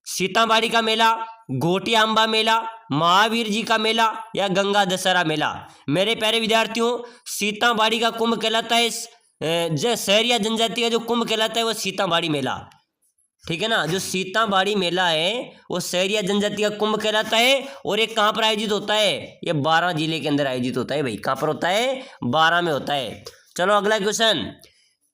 सीताबाड़ी का मेला, घोटिया अम्बा मेला, महावीर जी का मेला या गंगा दशहरा मेला? मेरे प्यारे विद्यार्थियों, सीताबाड़ी का कुंभ कहलाता है, जो सहरिया जनजाति का जो कुंभ कहलाता है वो सीताबाड़ी मेला। ठीक है ना, जो सीताबाड़ी मेला है वो सहरिया जनजाति का कुंभ कहलाता है। और ये कहाँ पर आयोजित होता है? ये 12 जिले के अंदर आयोजित होता है भाई। कहाँ पर होता है? 12 में होता है। चलो अगला क्वेश्चन।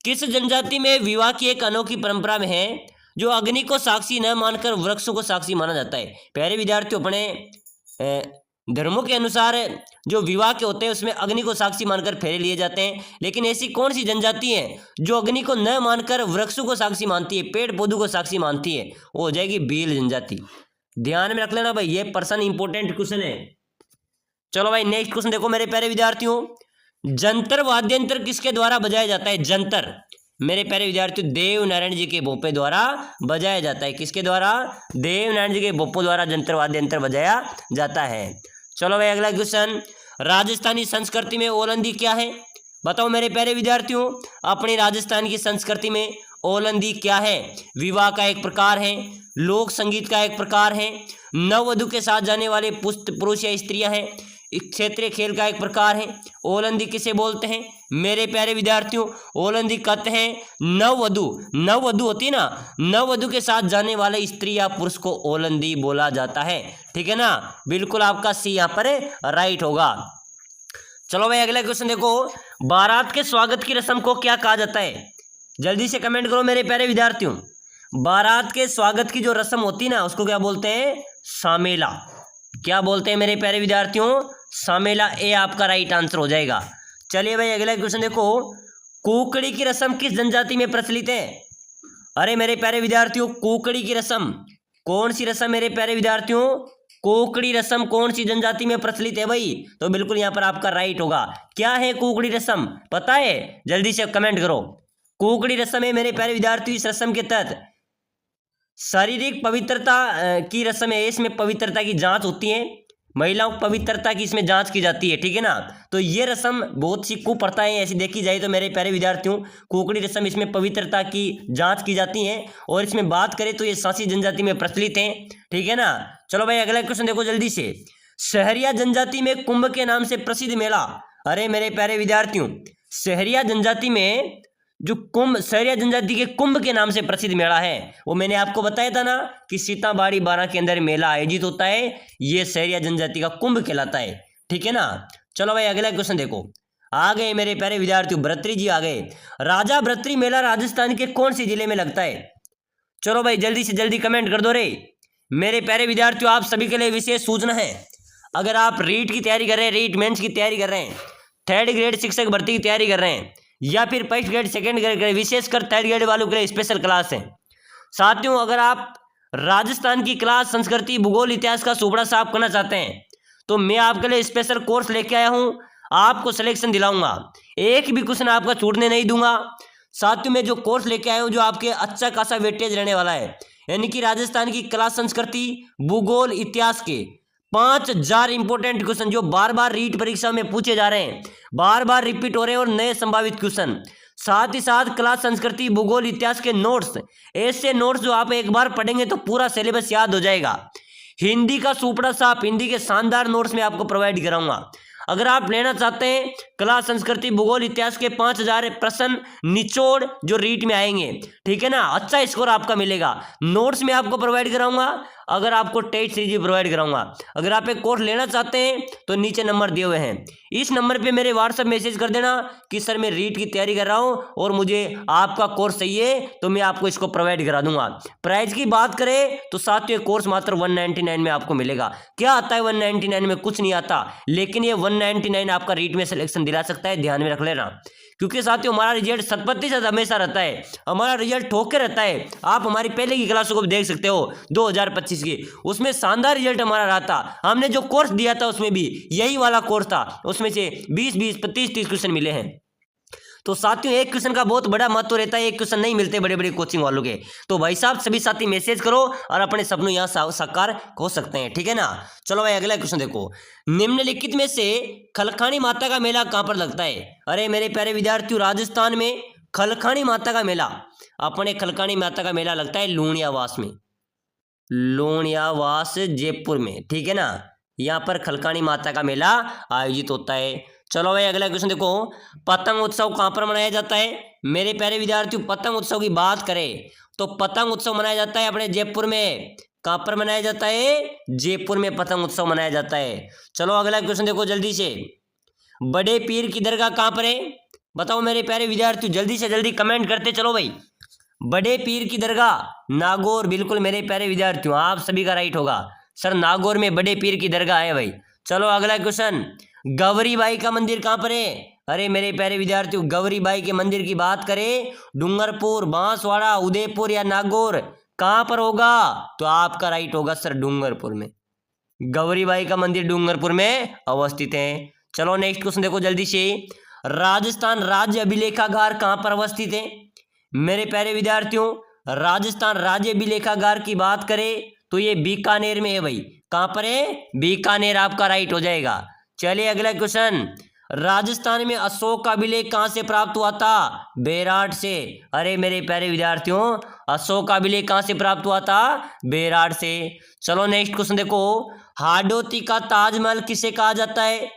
किस जनजाति में विवाह की एक अनोखी परंपरा में है जो अग्नि को साक्षी न मानकर वृक्षों को साक्षी माना जाता है? प्यारे विद्यार्थियों, अपने धर्मों के अनुसार जो विवाह के होते हैं उसमें अग्नि को साक्षी मानकर फेरे लिए जाते हैं, लेकिन ऐसी कौन सी जनजाति है जो अग्नि को न मानकर वृक्षों को साक्षी मानती है, पेड़ पौधों को साक्षी मानती है? वो हो जाएगी भील जनजाति। ध्यान में रख लेना भाई, ये पर्सन इंपॉर्टेंट क्वेश्चन है। चलो भाई नेक्स्ट क्वेश्चन देखो मेरे प्यारे विद्यार्थियों। जंतर वाद्यंत्र किसके द्वारा बजाया जाता है? जंतर मेरे प्यारे विद्यार्थियों, देव नारायण जी के भोपे द्वारा बजाया जाता है। किसके द्वारा? देव नारायण जी के भोपों द्वारा जंतर वाद्यंत्र बजाया जाता है। चलो भाई अगला क्वेश्चन। राजस्थानी संस्कृति में ओलंदी क्या है? बताओ मेरे प्यारे विद्यार्थियों, अपनी राजस्थान की संस्कृति में ओलंदी क्या है? विवाह का एक प्रकार है, लोक संगीत का एक प्रकार है, नववधु के साथ जाने वाले पुरुष या स्त्रियां हैं, क्षेत्रीय खेल का एक प्रकार है। ओलंदी किसे बोलते हैं मेरे प्यारे विद्यार्थियों? ओलंदी कहते हैं नववधु, नववधु होती है ना, नववधु के साथ जाने वाले स्त्री या पुरुष को ओलंदी बोला जाता है। ठीक है ना, बिल्कुल आपका सी यहाँ पर राइट होगा। चलो भाई अगला क्वेश्चन देखो। बारात के स्वागत की रस्म को क्या कहा जाता है? जल्दी से कमेंट करो मेरे प्यारे विद्यार्थियों। बारात के स्वागत की जो रस्म होती है ना उसको क्या बोलते हैं? सामेला। क्या बोलते हैं मेरे प्यारे विद्यार्थियों? सामेला। ए आपका राइट आंसर हो जाएगा। चलिए भाई अगला क्वेश्चन देखो। कुकड़ी की रस्म किस जनजाति में प्रचलित है? अरे मेरे प्यारे विद्यार्थियों, कुकड़ी की रस्म कौन सी रस्म मेरे प्यारे विद्यार्थियों? कुकड़ी रस्म कौन सी जनजाति में प्रचलित है भाई? तो बिल्कुल यहाँ पर आपका राइट होगा। क्या है कुकड़ी रस्म, पता है? जल्दी से कमेंट करो। कुकड़ी रस्म है मेरे प्यारे विद्यार्थियों, इस रस्म के तहत शारीरिक पवित्रता की रस्म है। इसमें पवित्रता की जांच होती है, महिलाओं की पवित्रता की इसमें जांच की जाती है। ठीक है ना, तो ये रस्म बहुत सी कुप्रथाएं ऐसी देखी जाए तो मेरे प्यारे विद्यार्थियों, कुकड़ी रस्म इसमें पवित्रता की जांच की जाती है। और इसमें बात करें तो ये सांसी जनजाति में प्रचलित है। ठीक है ना। चलो भाई अगला क्वेश्चन देखो जल्दी से। सहरिया जनजाति में कुंभ के नाम से प्रसिद्ध मेला? अरे मेरे प्यारे विद्यार्थियों, सहरिया जनजाति में जो कुंभ, सहरिया जनजाति के कुंभ के नाम से प्रसिद्ध मेला है वो मैंने आपको बताया था ना कि सीताबाड़ी 12 के अंदर मेला आयोजित होता है, ये सहरिया जनजाति का कुंभ कहलाता है। ठीक है ना। चलो भाई अगला क्वेश्चन देखो। आ गए मेरे प्यारे विद्यार्थियों, भर्तृ जी आ गए। राजा भर्तृ मेला राजस्थान के कौन से जिले में लगता है? चलो भाई जल्दी से जल्दी कमेंट कर दो रे। मेरे प्यारे विद्यार्थियों, आप सभी के लिए विशेष सूचना है, अगर आप रीट की तैयारी कर रहे हैं, रीट मेंस की तैयारी कर रहे हैं, थर्ड ग्रेड शिक्षक भर्ती की तैयारी कर रहे हैं, या फिर फर्स्ट ग्रेड सेकंड ग्रेड कर, विशेषकर थर्ड ग्रेड वालों के लिए स्पेशल क्लास है। साथियों, अगर आप राजस्थान की क्लास, संस्कृति, भूगोल, इतिहास का सुपड़ा साफ करना चाहते हैं तो मैं आपके लिए स्पेशल कोर्स लेके आया हूं, आपको सिलेक्शन दिलाऊंगा, एक भी क्वेश्चन आपका छूटने नहीं दूंगा। साथियों, मैं जो कोर्स लेके आया हूं जो आपके अच्छा खासा वेटेज रहने वाला है, यानी कि राजस्थान की क्लास, संस्कृति, भूगोल, इतिहास के 5000 इंपोर्टेंट क्वेश्चन जो बार बार रीट परीक्षा में पूछे जा रहे हैं, बार बार रिपीट हो रहे हैं, और नए संभावित क्वेश्चन, साथ ही साथ क्लास, संस्कृति, भूगोल, इतिहास के नोट्स, ऐसे नोट्स जो आप एक बार पढ़ेंगे तो पूरा सिलेबस याद हो जाएगा। हिंदी का सुपड़ा साफ, हिंदी के शानदार नोट्स में आपको प्रोवाइड कराऊंगा। अगर आप लेना चाहते हैं क्लास, संस्कृति, भूगोल, इतिहास के 5000 प्रश्न निचोड़ जो रीट में आएंगे, ठीक है ना, अच्छा स्कोर आपका मिलेगा, नोट्स में आपको प्रोवाइड कराऊंगा। अगर आपको टेस्ट सीरीज प्रोवाइड कराऊंगा। अगर आप एक कोर्स लेना चाहते हैं तो नीचे नंबर दिए हुए हैं, इस नंबर पे मेरे व्हाट्सएप मैसेज कर देना कि सर मैं रीट की तैयारी कर रहा हूं और मुझे आपका कोर्स चाहिए, तो मैं आपको इसको प्रोवाइड करा दूंगा। प्राइस की बात करें तो साथियों कोर्स मात्र 199 में आपको मिलेगा। क्या आता है 199 में? कुछ नहीं आता, लेकिन ये 199 आपका रीट में सिलेक्शन दिला सकता है, ध्यान में रख लेना। क्योंकि साथियों हमारा रिजल्ट 70% हमेशा रहता है, हमारा रिजल्ट ठोक के रहता है। आप हमारी पहले की क्लासों को भी देख सकते हो 2025 की, उसमें शानदार रिजल्ट हमारा रहा था। हमने जो कोर्स दिया था उसमें भी यही वाला कोर्स था, उसमें से 20-20, 25-30 क्वेश्चन मिले हैं। तो साथियों एक क्वेश्चन का बहुत बड़ा महत्व रहता है, एक क्वेश्चन नहीं मिलते बड़े बड़े कोचिंग वालों के। तो भाई साहब सभी साथी मैसेज करो और अपने सपनों यहाँ साकार हो सकते हैं, ठीक है ना। चलो भाई अगला क्वेश्चन देखो, निम्नलिखित में से खलखानी माता का मेला कहाँ पर लगता है? अरे मेरे प्यारे विद्यार्थियों, राजस्थान में खलखानी माता का मेला, अपने खलखानी माता का मेला लगता है लूणियावास में, लूणियावास जयपुर में, ठीक है ना। यहाँ पर खलखानी माता का मेला आयोजित होता है। चलो भाई अगला क्वेश्चन देखो, पतंग उत्सव कहाँ पर मनाया जाता है? मेरे प्यारे विद्यार्थियों, पतंग उत्सव की बात करें तो पतंग उत्सव मनाया जाता है अपने जयपुर में। कहाँ पर मनाया जाता है? जयपुर में पतंग उत्सव मनाया जाता है। चलो अगला क्वेश्चन देखो जल्दी से, बड़े पीर की दरगाह कहाँ पर है? बताओ मेरे प्यारे विद्यार्थियों, जल्दी से जल्दी कमेंट करते चलो भाई। बड़े पीर की दरगाह नागौर, बिल्कुल मेरे प्यारे विद्यार्थियों आप सभी का राइट होगा सर, नागौर में बड़े पीर की दरगाह है भाई। चलो अगला क्वेश्चन, गौरी बाई का मंदिर कहाँ पर है? अरे मेरे प्यारे विद्यार्थियों, गौरी बाई के मंदिर की बात करें डूंगरपुर, बांसवाड़ा, उदयपुर या नागौर, कहाँ पर होगा? तो आपका राइट होगा सर डूंगरपुर में, गौरी बाई का मंदिर डूंगरपुर में अवस्थित है। चलो नेक्स्ट क्वेश्चन देखो जल्दी से, राजस्थान राज्य अभिलेखागार कहाँ पर अवस्थित है? मेरे प्यारे विद्यार्थियों, राजस्थान राज्य अभिलेखागार की बात करें तो ये बीकानेर में है भाई। कहाँ पर है? बीकानेर आपका राइट हो जाएगा। चलिए अगला क्वेश्चन, राजस्थान में अशोक का अभिलेख कहाँ से प्राप्त हुआ था? बेराट से। अरे मेरे प्यारे विद्यार्थियों, अशोक का अभिलेख कहाँ से प्राप्त हुआ था? बेराट से। चलो नेक्स्ट क्वेश्चन देखो, हाडोती का ताजमहल किसे कहा जाता है?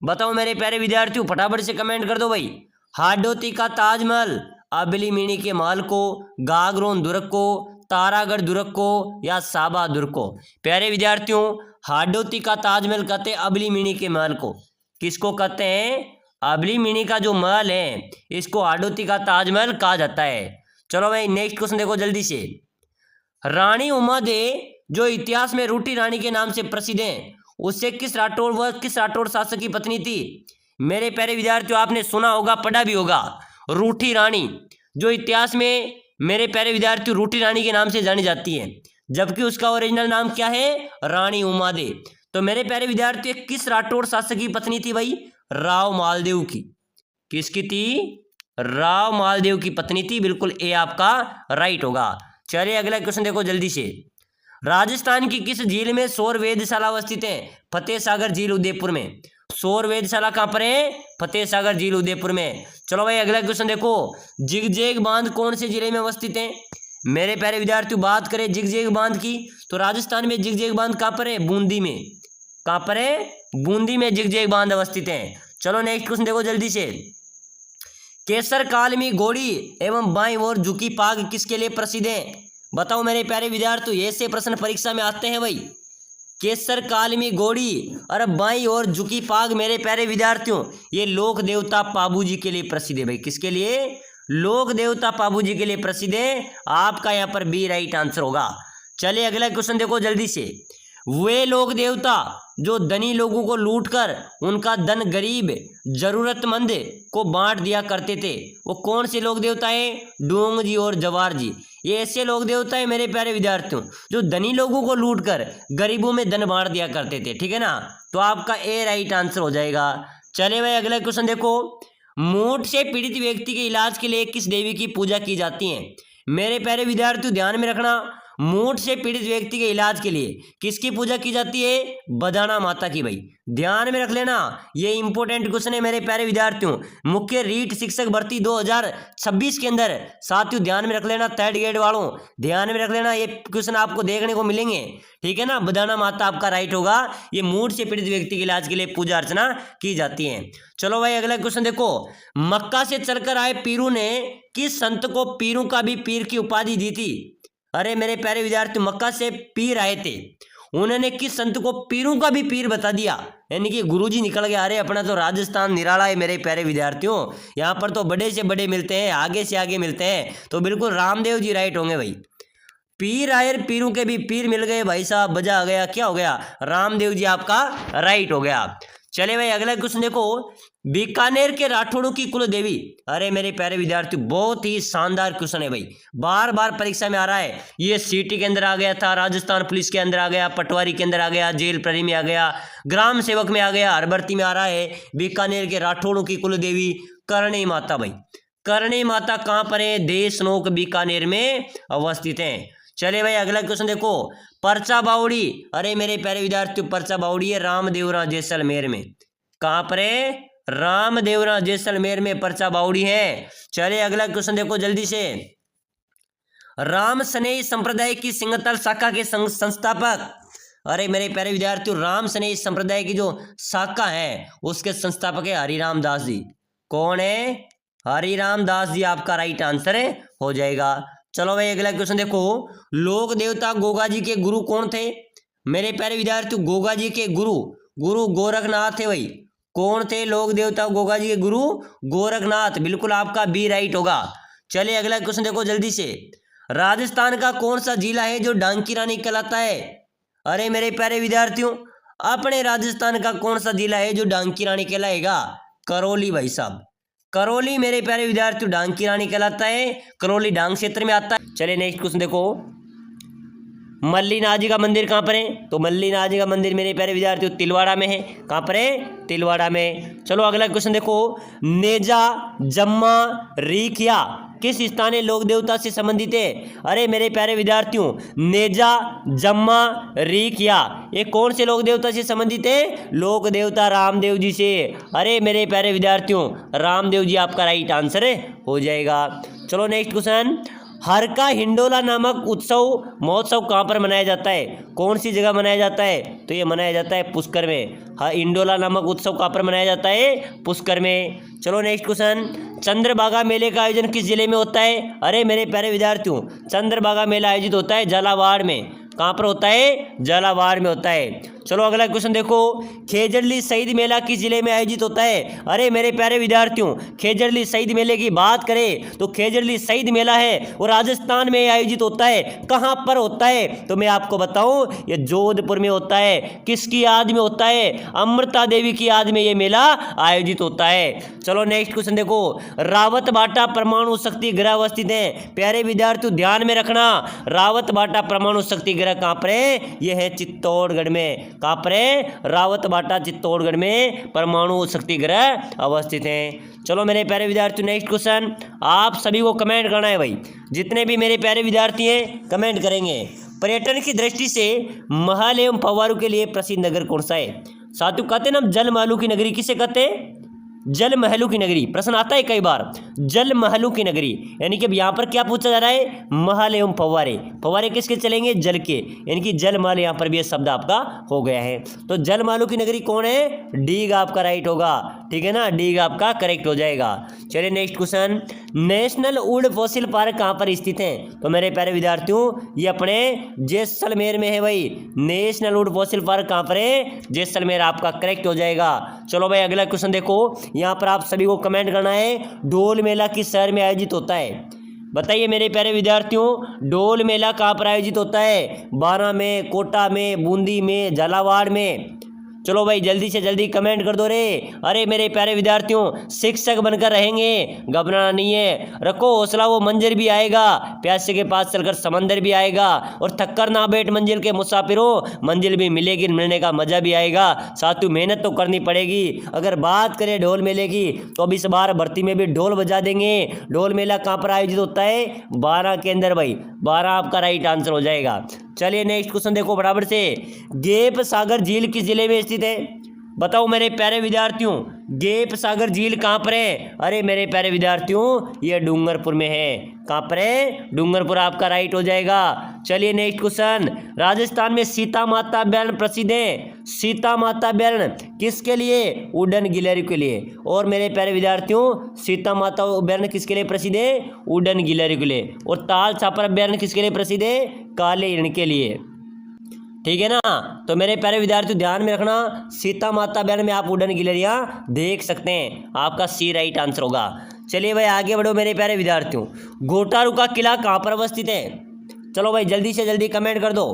बताओ मेरे प्यारे विद्यार्थियों, फटाफट से कमेंट कर दो भाई। हाडोती का ताजमहल अबलीमिनी के महल को, गागरोन दुर्ग को, तारागढ़ दुर्ग को या साबा दुर्ग को? प्यारे विद्यार्थियों, हाडोती का ताजमहल कहते हैं अबलीमिनी के महल को। किसको कहते हैं? अबलीमिनी का जो महल है इसको हाडोती का ताजमहल कहा जाता है। चलो भाई नेक्स्ट क्वेश्चन देखो जल्दी से, रानी उमादे जो इतिहास में रूठी रानी के नाम से प्रसिद्ध है, उससे किस राठौड़ शासक की पत्नी थी? मेरे प्यारे विद्यार्थियों आपने सुना होगा, पढ़ा भी होगा, रूठी रानी जो इतिहास में मेरे प्यारे विद्यार्थियों रूठी रानी के नाम से जानी जाती है, जबकि उसका ओरिजिनल नाम क्या है? रानी उमादे। तो मेरे प्यारे विद्यार्थियों किस राठौड़ शासक की पत्नी थी भाई? राव मालदेव की। किसकी थी? राव मालदेव की पत्नी थी, बिल्कुल ए आपका राइट होगा। चलिए अगला क्वेश्चन देखो जल्दी से, राजस्थान की किस झील में सौर वेधशाला अवस्थित है? फतेह सागर झील उदयपुर में। सौर वेधशाला कहाँ पर है? फतेह सागर झील उदयपुर में। चलो भाई अगला क्वेश्चन देखो, जिगजेग बांध कौन से जिले में अवस्थित है? मेरे प्यारे विद्यार्थियों बात करें जिगजेग बांध की तो राजस्थान में जिगजेग बांध कहाँ पर है? बूंदी में। कहाँ पर है? बूंदी में जिगजेग बांध अवस्थित है। चलो नेक्स्ट क्वेश्चन देखो जल्दी से, केसर काल में घोड़ी एवं बाईं ओर झुकी पाग किसके लिए प्रसिद्ध है? बताओ मेरे प्यारे विद्यार्थियों, ऐसे प्रश्न परीक्षा में आते हैं भाई। केसर कालमी गोड़ी और बाई और झुकी पाग मेरे प्यारे विद्यार्थियों ये लोक देवता पाबू जी के लिए प्रसिद्ध है भाई। किसके लिए? लोक देवता पाबू जी के लिए प्रसिद्ध है। आपका यहाँ पर बी राइट आंसर होगा। चलिए अगला क्वेश्चन देखो जल्दी से। वे लोक देवता जो धनी लोगों को लूटकर उनका धन गरीब जरूरतमंद को बांट दिया करते थे वो कौन से लोक देवता है? डोंग जी और जवार जी। ये ऐसे लोक देवता है मेरे प्यारे विद्यार्थियों जो धनी लोगों को लूटकर गरीबों में धन बांट दिया करते थे। ठीक है ना, तो आपका ए राइट आंसर हो जाएगा। चले भाई अगला क्वेश्चन देखो। मूठ से पीड़ित व्यक्ति के इलाज के लिए किस देवी की पूजा की जाती है? मेरे प्यारे विद्यार्थियों ध्यान में रखना, मूठ से पीड़ित व्यक्ति के इलाज के लिए किसकी पूजा की जाती है? बदाना माता की भाई। ध्यान में रख लेना, ये इंपॉर्टेंट क्वेश्चन है मेरे प्यारे विद्यार्थियों। मुख्य रीट शिक्षक भर्ती 2026 के अंदर साथियों ध्यान में रख लेना, थर्ड ग्रेड वालों ध्यान में रख लेना, ये क्वेश्चन आपको देखने को मिलेंगे। ठीक है ना, बदाना माता आपका राइट होगा। ये मूठ से पीड़ित व्यक्ति के इलाज के लिए पूजा अर्चना की जाती है। चलो भाई अगला क्वेश्चन देखो। मक्का से चलकर आए पीरू ने किस संत को पीरू का भी पीर की उपाधि दी थी? अरे मेरे प्यारे विद्यार्थी, मक्का से पीर आए थे, उन्होंने किस संत को पीरों का भी पीर बता दिया? यानी कि गुरुजी निकल गए। अरे अपना तो राजस्थान निराला है मेरे प्यारे विद्यार्थियों, यहाँ पर तो बड़े से बड़े मिलते हैं, आगे से आगे मिलते हैं, तो बिल्कुल रामदेव जी राइट होंगे भाई। पीर आयर पीरों के भी पीर मिल गए भाई साहब, मजा आ गया। क्या हो गया? रामदेव जी आपका राइट हो गया। चले भाई अगला क्वेश्चन देखो। बीकानेर के राठौड़ों की कुल देवी। अरे मेरे प्यारे विद्यार्थी बहुत ही शानदार क्वेश्चन है भाई, बार बार परीक्षा में आ रहा है। ये सीटी के अंदर आ गया था, राजस्थान पुलिस के अंदर आ गया, पटवारी के अंदर आ गया, जेल प्रहरी में आ गया, ग्राम सेवक में आ गया, हर भर्ती में आ रहा है। बीकानेर के राठौड़ों की कुल देवी करणी माता भाई। करणी माता कहाँ पर है? देशनोक बीकानेर में अवस्थित है। चले भाई अगला क्वेश्चन देखो। परचा बावड़ी। अरे मेरे प्यारे विद्यार्थियों परचा बावड़ी है रामदेवरा जैसलमेर में। कहाँ पर है? रामदेवरा जैसलमेर में परचा बावड़ी है। चले अगला क्वेश्चन देखो जल्दी से। राम स्नेही संप्रदाय की सिंगतल शाखा के संस्थापक। अरे मेरे प्यारे विद्यार्थियों राम स्नेही संप्रदाय की जो शाखा है उसके संस्थापक है हरिराम दास जी। कौन है? हरिराम दास जी आपका राइट आंसर है हो जाएगा। चलो भाई अगला क्वेश्चन देखो। लोक देवता गोगा जी के गुरु कौन थे? मेरे प्यारे विद्यार्थियों गोगा जी के गुरु गोरखनाथ थे भाई। कौन थे लोक देवता गोगा जी के गुरु? गोरखनाथ। बिल्कुल आपका बी राइट होगा। चलिए अगला क्वेश्चन देखो जल्दी से। राजस्थान का कौन सा जिला है जो डांकी रानी कहलाता है? अरे मेरे प्यारे विद्यार्थियों अपने राजस्थान का कौन सा जिला है जो डांकी रानी कहलाएगा? करौली भाई साहब। करौली मेरे प्यारे विद्यार्थियों डांग की रानी कहलाता है। करौली डांग क्षेत्र में आता है। चलिए नेक्स्ट क्वेश्चन देखो। मल्लीनाथ जी का मंदिर कहाँ पर है? तो मल्लीनाथ जी का मंदिर मेरे प्यारे विद्यार्थियों तिलवाड़ा में है। कहाँ पर है? तिलवाड़ा में। चलो अगला क्वेश्चन देखो। नेजा जम्मा रीखिया किस स्थानीय लोक देवता से संबंधित है? अरे मेरे प्यारे विद्यार्थियों नेजा जम्मा रीखिया ये कौन से लोक देवता से संबंधित है? लोक देवता रामदेव जी से। अरे मेरे प्यारे विद्यार्थियों रामदेव जी आपका राइट आंसर हो जाएगा। चलो नेक्स्ट क्वेश्चन। हर का हिंडोला नामक महोत्सव कहाँ पर मनाया जाता है? कौन सी जगह मनाया जाता है? तो ये मनाया जाता है पुष्कर में। हाँ हिंडोला नामक उत्सव कहाँ पर मनाया जाता है? पुष्कर में। चलो नेक्स्ट क्वेश्चन। चंद्रभागा मेले का आयोजन किस जिले में होता है? अरे मेरे प्यारे विद्यार्थियों चंद्रभागा मेला आयोजित होता है झालावाड़ में। कहाँ पर होता है? झालावाड़ में होता है। चलो अगला क्वेश्चन देखो। खेजड़ली शहीद मेला किस जिले में आयोजित होता है? अरे मेरे प्यारे विद्यार्थियों खेजड़ली शहीद मेले की बात करें तो खेजड़ली शहीद मेला है वो राजस्थान में आयोजित होता है। कहाँ पर होता है? तो मैं आपको बताऊं ये जोधपुर में होता है। किसकी याद में होता है? अमृता देवी की याद में ये मेला आयोजित होता है। चलो नेक्स्ट क्वेश्चन देखो। रावत बाटा परमाणु शक्ति गृह अवस्थित है। प्यारे विद्यार्थियों ध्यान में रखना रावत बाटा परमाणु शक्ति गृह कहाँ पर है? ये है चित्तौड़गढ़ में। कहाँ पर है? रावत बाटा चित्तौड़गढ़ में परमाणु शक्ति गृह अवस्थित है। चलो मेरे प्यारे विद्यार्थियों नेक्स्ट क्वेश्चन आप सभी को कमेंट करना है भाई। जितने भी मेरे प्यारे विद्यार्थी हैं कमेंट करेंगे। पर्यटन की दृष्टि से महल एवं फव्वारों के लिए प्रसिद्ध नगर कौन सा है? साथियों कहते हैं ना जल महलों की नगरी किसे कहते हैं? जल महलों की नगरी। प्रश्न आता है कई बार जल महलों की नगरी यानी कि अब यहाँ पर क्या पूछा जा रहा है? महल एवं फव्वारे। फव्वारे किसके चलेंगे? जल के, यानी कि जल महल यहाँ पर भी यह शब्द आपका हो गया है। तो जल महलों की नगरी कौन है? डीग आपका राइट होगा। ठीक है ना, डीग आपका करेक्ट हो जाएगा। चलिए next question. National would fossil park कहाँ पर स्थित है? तो मेरे प्यारे विद्यार्थियों ये अपने जैसलमेर में है भाई। नेशनल वुड फॉसिल पार्क कहाँ पर है? जैसलमेर आपका करेक्ट हो जाएगा। चलो भाई अगला क्वेश्चन देखो, यहाँ पर आप सभी को कमेंट करना है, ढोल मेला किस शहर में आयोजित होता है? बताइए मेरे प्यारे विद्यार्थियों, ढोल मेला कहाँ पर आयोजित होता है? बारा में, कोटा में, बूंदी में, झालावाड़ में? चलो भाई जल्दी से जल्दी कमेंट कर दो रे। अरे मेरे प्यारे विद्यार्थियों शिक्षक बनकर रहेंगे, घबराना नहीं है, रखो हौसला, वो मंजिल भी आएगा, प्यासे के पास चलकर समंदर भी आएगा, और थक्कर ना बैठ मंजिल के मुसाफिरों, मंजिल भी मिलेगी, मिलने का मजा भी आएगा। साथियों मेहनत तो करनी पड़ेगी। अगर बात करें ढोल मेले की तो अब इस बार भर्ती में भी ढोल बजा देंगे। ढोल मेला कहाँ पर आयोजित होता है? 12 के अंदर भाई, 12 आपका राइट आंसर हो जाएगा। चलिए नेक्स्ट क्वेश्चन देखो बराबर से, गेप सागर झील किस जिले में स्थित है? बताओ मेरे प्यारे विद्यार्थियों, गेप सागर झील कहाँ पर है? अरे मेरे प्यारे विद्यार्थियों ये डूंगरपुर में है। कहाँ पर है? डूंगरपुर आपका राइट हो जाएगा। चलिए नेक्स्ट क्वेश्चन, राजस्थान में सीता माता अभ्यारण्य प्रसिद्ध है। सीता माता अभ्यारण्य किसके लिए? वुडन गिलहरी के लिए। और मेरे प्यारे विद्यार्थियों सीता माता अभ्यारण्य किसके लिए प्रसिद्ध है? वुडन गिलहरी के लिए। और ताल छापर अभ्यारण्य किसके लिए प्रसिद्ध है? काले हिरण के लिए। ठीक है ना? तो मेरे प्यारे विद्यार्थियों ध्यान में रखना, सीता माता अभ्यारण्य में आप वुडन गिलहरियाँ देख सकते हैं। आपका सी राइट आंसर होगा। चलिए भाई आगे बढ़ो मेरे प्यारे विद्यार्थियों, घोटारू का किला कहाँ पर अवस्थित है? चलो भाई जल्दी से जल्दी कमेंट कर दो,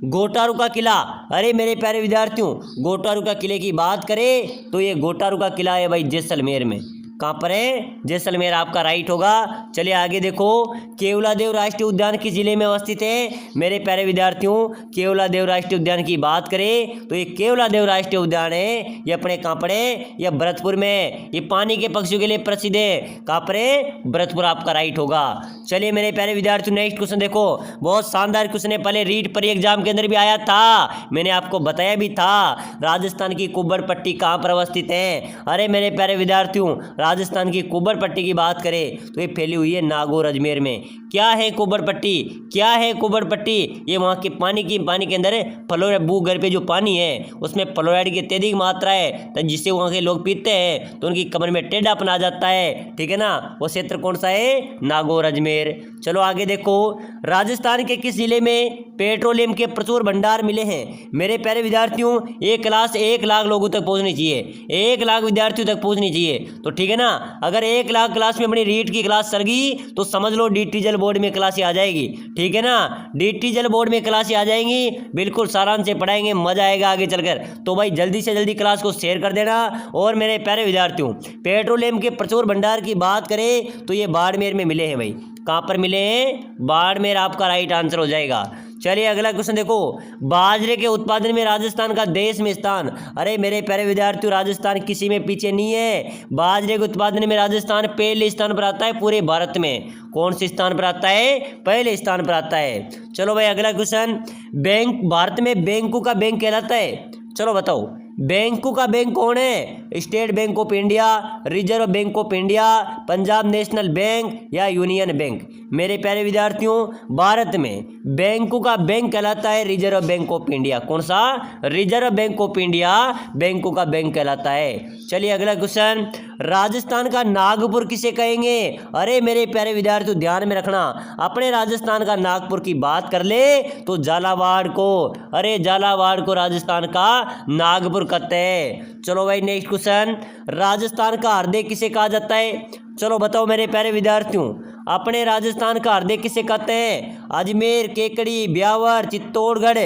घोटारू का किला। अरे मेरे प्यारे विद्यार्थियों घोटारू का किले की बात करें तो ये घोटारू का किला है भाई जैसलमेर में। कहाँ पर है? जैसलमेर आपका राइट होगा। चलिए आगे देखो, केवलादेव राष्ट्रीय उद्यान किस जिले में अवस्थित है? मेरे प्यारे विद्यार्थियों केवलादेव राष्ट्रीय उद्यान की बात करें तो ये केवलादेव राष्ट्रीय उद्यान है, ये अपने कहाँ पर है? ये भरतपुर में। ये पानी के पक्षियों के लिए प्रसिद्ध है। कहाँ पर है? भरतपुर आपका राइट होगा। चलिए मेरे प्यारे विद्यार्थियों नेक्स्ट क्वेश्चन देखो, बहुत शानदार क्वेश्चन है, पहले रीट पर एग्जाम के अंदर भी आया था, मैंने आपको बताया भी था। राजस्थान की कुब्बड़ पट्टी कहाँ पर अवस्थित है? अरे मेरे प्यारे विद्यार्थियों राजस्थान की कुब्बड़ पट्टी की बात करें तो ये फैली हुई है नागौर अजमेर में। क्या है कुब्बड़ पट्टी? क्या है कुब्बड़ पट्टी? ये वहाँ के पानी के अंदर फ्लोराइड, भूगर्भ पे जो पानी है उसमें फ्लोराइड की अत्यधिक मात्रा है, तो जिससे वहाँ के लोग पीते हैं तो उनकी कमर में टेढ़ापन आ जाता है। ठीक है ना? वो क्षेत्र कौन सा है? नागौर अजमेर। चलो आगे देखो, राजस्थान के किस जिले में पेट्रोलियम के प्रचुर भंडार मिले हैं? मेरे प्यारे विद्यार्थियों ये क्लास 1 लाख लोगों तक पहुँचनी चाहिए, 1 लाख विद्यार्थियों तक पहुँचनी चाहिए। तो ठीक है ना, अगर 1 लाख क्लास में अपनी रीट की क्लास चल गई तो समझ लो डीटी जल बोर्ड में क्लासें आ जाएगी। ठीक है ना? डीटी जल बोर्ड में क्लासें आ जाएंगी, बिल्कुल सारांश से पढ़ाएंगे, मजा आएगा आगे चलकर। तो भाई जल्दी से जल्दी क्लास को शेयर कर देना। और मेरे प्यारे विद्यार्थियों पेट्रोलियम के प्रचुर भंडार की बात करें तो ये बाड़मेर में मिले हैं भाई। कहाँ पर मिले हैं? बाड़मेर आपका राइट आंसर हो जाएगा। चलिए अगला क्वेश्चन देखो, बाजरे के उत्पादन में राजस्थान का देश में स्थान। अरे मेरे प्यारे विद्यार्थियों राजस्थान किसी में पीछे नहीं है, बाजरे के उत्पादन में राजस्थान पहले स्थान पर आता है पूरे भारत में। कौन से स्थान पर आता है? पहले स्थान पर आता है। चलो भाई अगला क्वेश्चन, बैंक भारत में बैंकों का बैंक कहलाता है। चलो बताओ बैंकों का बैंक कौन है? State bank of India, reserve bank of India, Punjab national bank या यूनियन बैंक? मेरे प्यारे विद्यार्थियों भारत में बैंकों का बैंक कहलाता है रिजर्व बैंक ऑफ इंडिया। कौन सा? रिजर्व बैंक ऑफ इंडिया बैंकों का बैंक कहलाता है। चलिए अगला क्वेश्चन, राजस्थान का नागपुर किसे कहेंगे? अरे मेरे प्यारे विद्यार्थियों ध्यान में रखना, अपने राजस्थान का नागपुर की बात कर ले तो झालावाड़ को, अरे झालावाड़ को राजस्थान का नागपुर कहते हैं। चलो भाई नेक्स्ट क्वेश्चन, राजस्थान का हृदय किसे कहा जाता है? चलो बताओ मेरे प्यारे विद्यार्थियों अपने राजस्थान का हृदय किसे कहते हैं? अजमेर, केकड़ी, ब्यावर, चित्तौड़गढ़?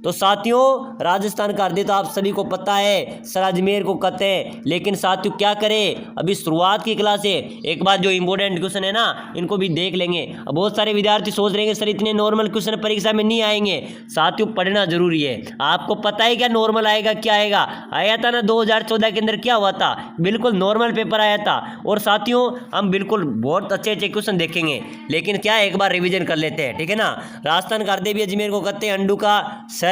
तो साथियों राजस्थान का हृदय तो आप सभी को पता है सर अजमेर को कहते हैं, लेकिन साथियों क्या करें अभी शुरुआत की क्लास है, एक बार जो इंपॉर्टेंट क्वेश्चन है ना इनको भी देख लेंगे। अब बहुत सारे विद्यार्थी सोच रहे हैं सर इतने नॉर्मल क्वेश्चन परीक्षा में नहीं आएंगे। साथियों पढ़ना जरूरी है। आपको पता है क्या नॉर्मल आएगा क्या आएगा? आया था ना 2014 के अंदर क्या हुआ था, बिल्कुल नॉर्मल पेपर आया था। और साथियों हम बिल्कुल बहुत अच्छे अच्छे क्वेश्चन देखेंगे, लेकिन क्या एक बार रिविजन कर लेते हैं। ठीक है ना? राजस्थान का हृदय भी अजमेर को कहते हैं, अंडू का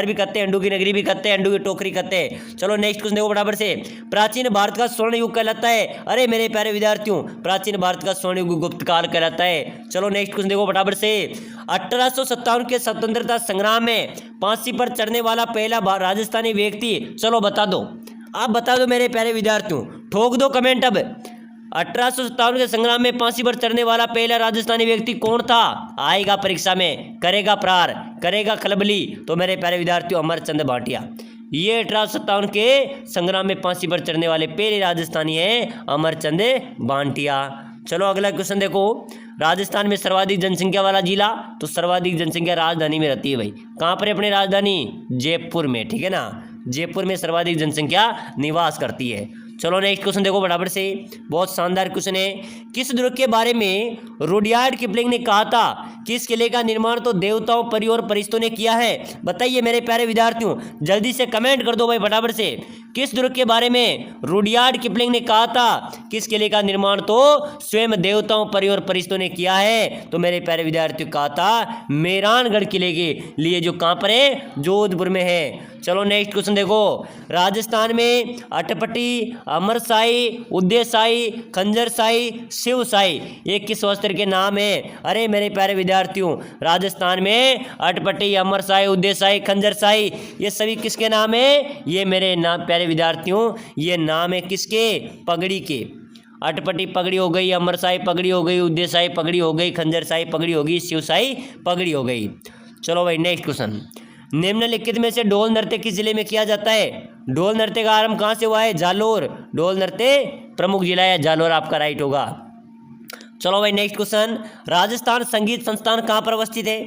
भी कहते हैं, अंडू की नगरी भी कहते हैं, अंडू की टोकरी कहते हैं। चलो नेक्स्ट क्वेश्चन देखो बराबर से, प्राचीन भारत का स्वर्ण युग कहलाता है। अरे मेरे प्यारे विद्यार्थियों प्राचीन भारत का स्वर्ण युग गुप्त काल कहलाता है। चलो नेक्स्ट क्वेश्चन देखो बराबर से, 1857 के स्वतंत्रता संग्राम में फांसी पर चढ़ने वाला पहला राजस्थानी व्यक्ति, चलो बता दो, आप बता दो मेरे प्यारे विद्यार्थियों, ठोक दो कमेंट अब। 1857 के संग्राम में फांसी पर चढ़ने वाला पहला राजस्थानी व्यक्ति कौन था? आएगा परीक्षा में, करेगा प्रहार, करेगा खलबली, तो मेरे प्यारे विद्यार्थियों अमरचंद भाटिया। ये 1857 के संग्राम में फांसी पर चढ़ने वाले पहले राजस्थानी हैं अमरचंद भाटिया। चलो अगला क्वेश्चन देखो, राजस्थान में सर्वाधिक जनसंख्या वाला जिला, तो सर्वाधिक जनसंख्या राजधानी में रहती है भाई। कहाँ पर है अपनी राजधानी? जयपुर में, ठीक है ना, जयपुर में सर्वाधिक जनसंख्या निवास करती है। चलो नेक्स्ट क्वेश्चन देखो फटाफट से, बहुत शानदार क्वेश्चन है। किस दुर्ग के बारे में रुडयार्ड किपलिंग ने कहा था कि इस किले का निर्माण तो देवताओं, परियों और फरिश्तों ने किया है? बताइए मेरे प्यारे विद्यार्थियों, जल्दी से कमेंट कर दो भाई फटाफट से। किस दुर्ग के बारे में रुडयार्ड किपलिंग ने कहा था कि इस किले का निर्माण तो स्वयं देवताओं, परियों और फरिश्तों ने किया है? तो मेरे प्यारे विद्यार्थियों कहा था मेहरानगढ़ किले के लिए, जो कहाँ पर है? जोधपुर में है। चलो नेक्स्ट क्वेश्चन देखो, राजस्थान में अटपटी, अमरशाही, उदयशाही, खंजरशाही, शिवशाही, ये किस वस्त्र के नाम है? अरे मेरे प्यारे विद्यार्थियों, राजस्थान में अटपटी, अमरशाही, उदयशाही, खंजरशाही, ये सभी किसके नाम है? ये मेरे नाम प्यारे विद्यार्थियों, ये नाम है किसके? पगड़ी के। अटपटी पगड़ी हो गई, अमरशाही पगड़ी हो गई, उदयशाही पगड़ी हो गई, खंजरशाही पगड़ी हो गई, शिवशाही पगड़ी हो गई। चलो भाई नेक्स्ट क्वेश्चन, निम्नलिखित में से ढोल नृत्य किस जिले में किया जाता है? ढोल नृत्य का आरंभ कहाँ से हुआ है? जालोर। ढोल नृत्य प्रमुख जिला है जालोर, आपका राइट होगा। चलो भाई नेक्स्ट क्वेश्चन, राजस्थान संगीत संस्थान कहाँ पर अवस्थित है?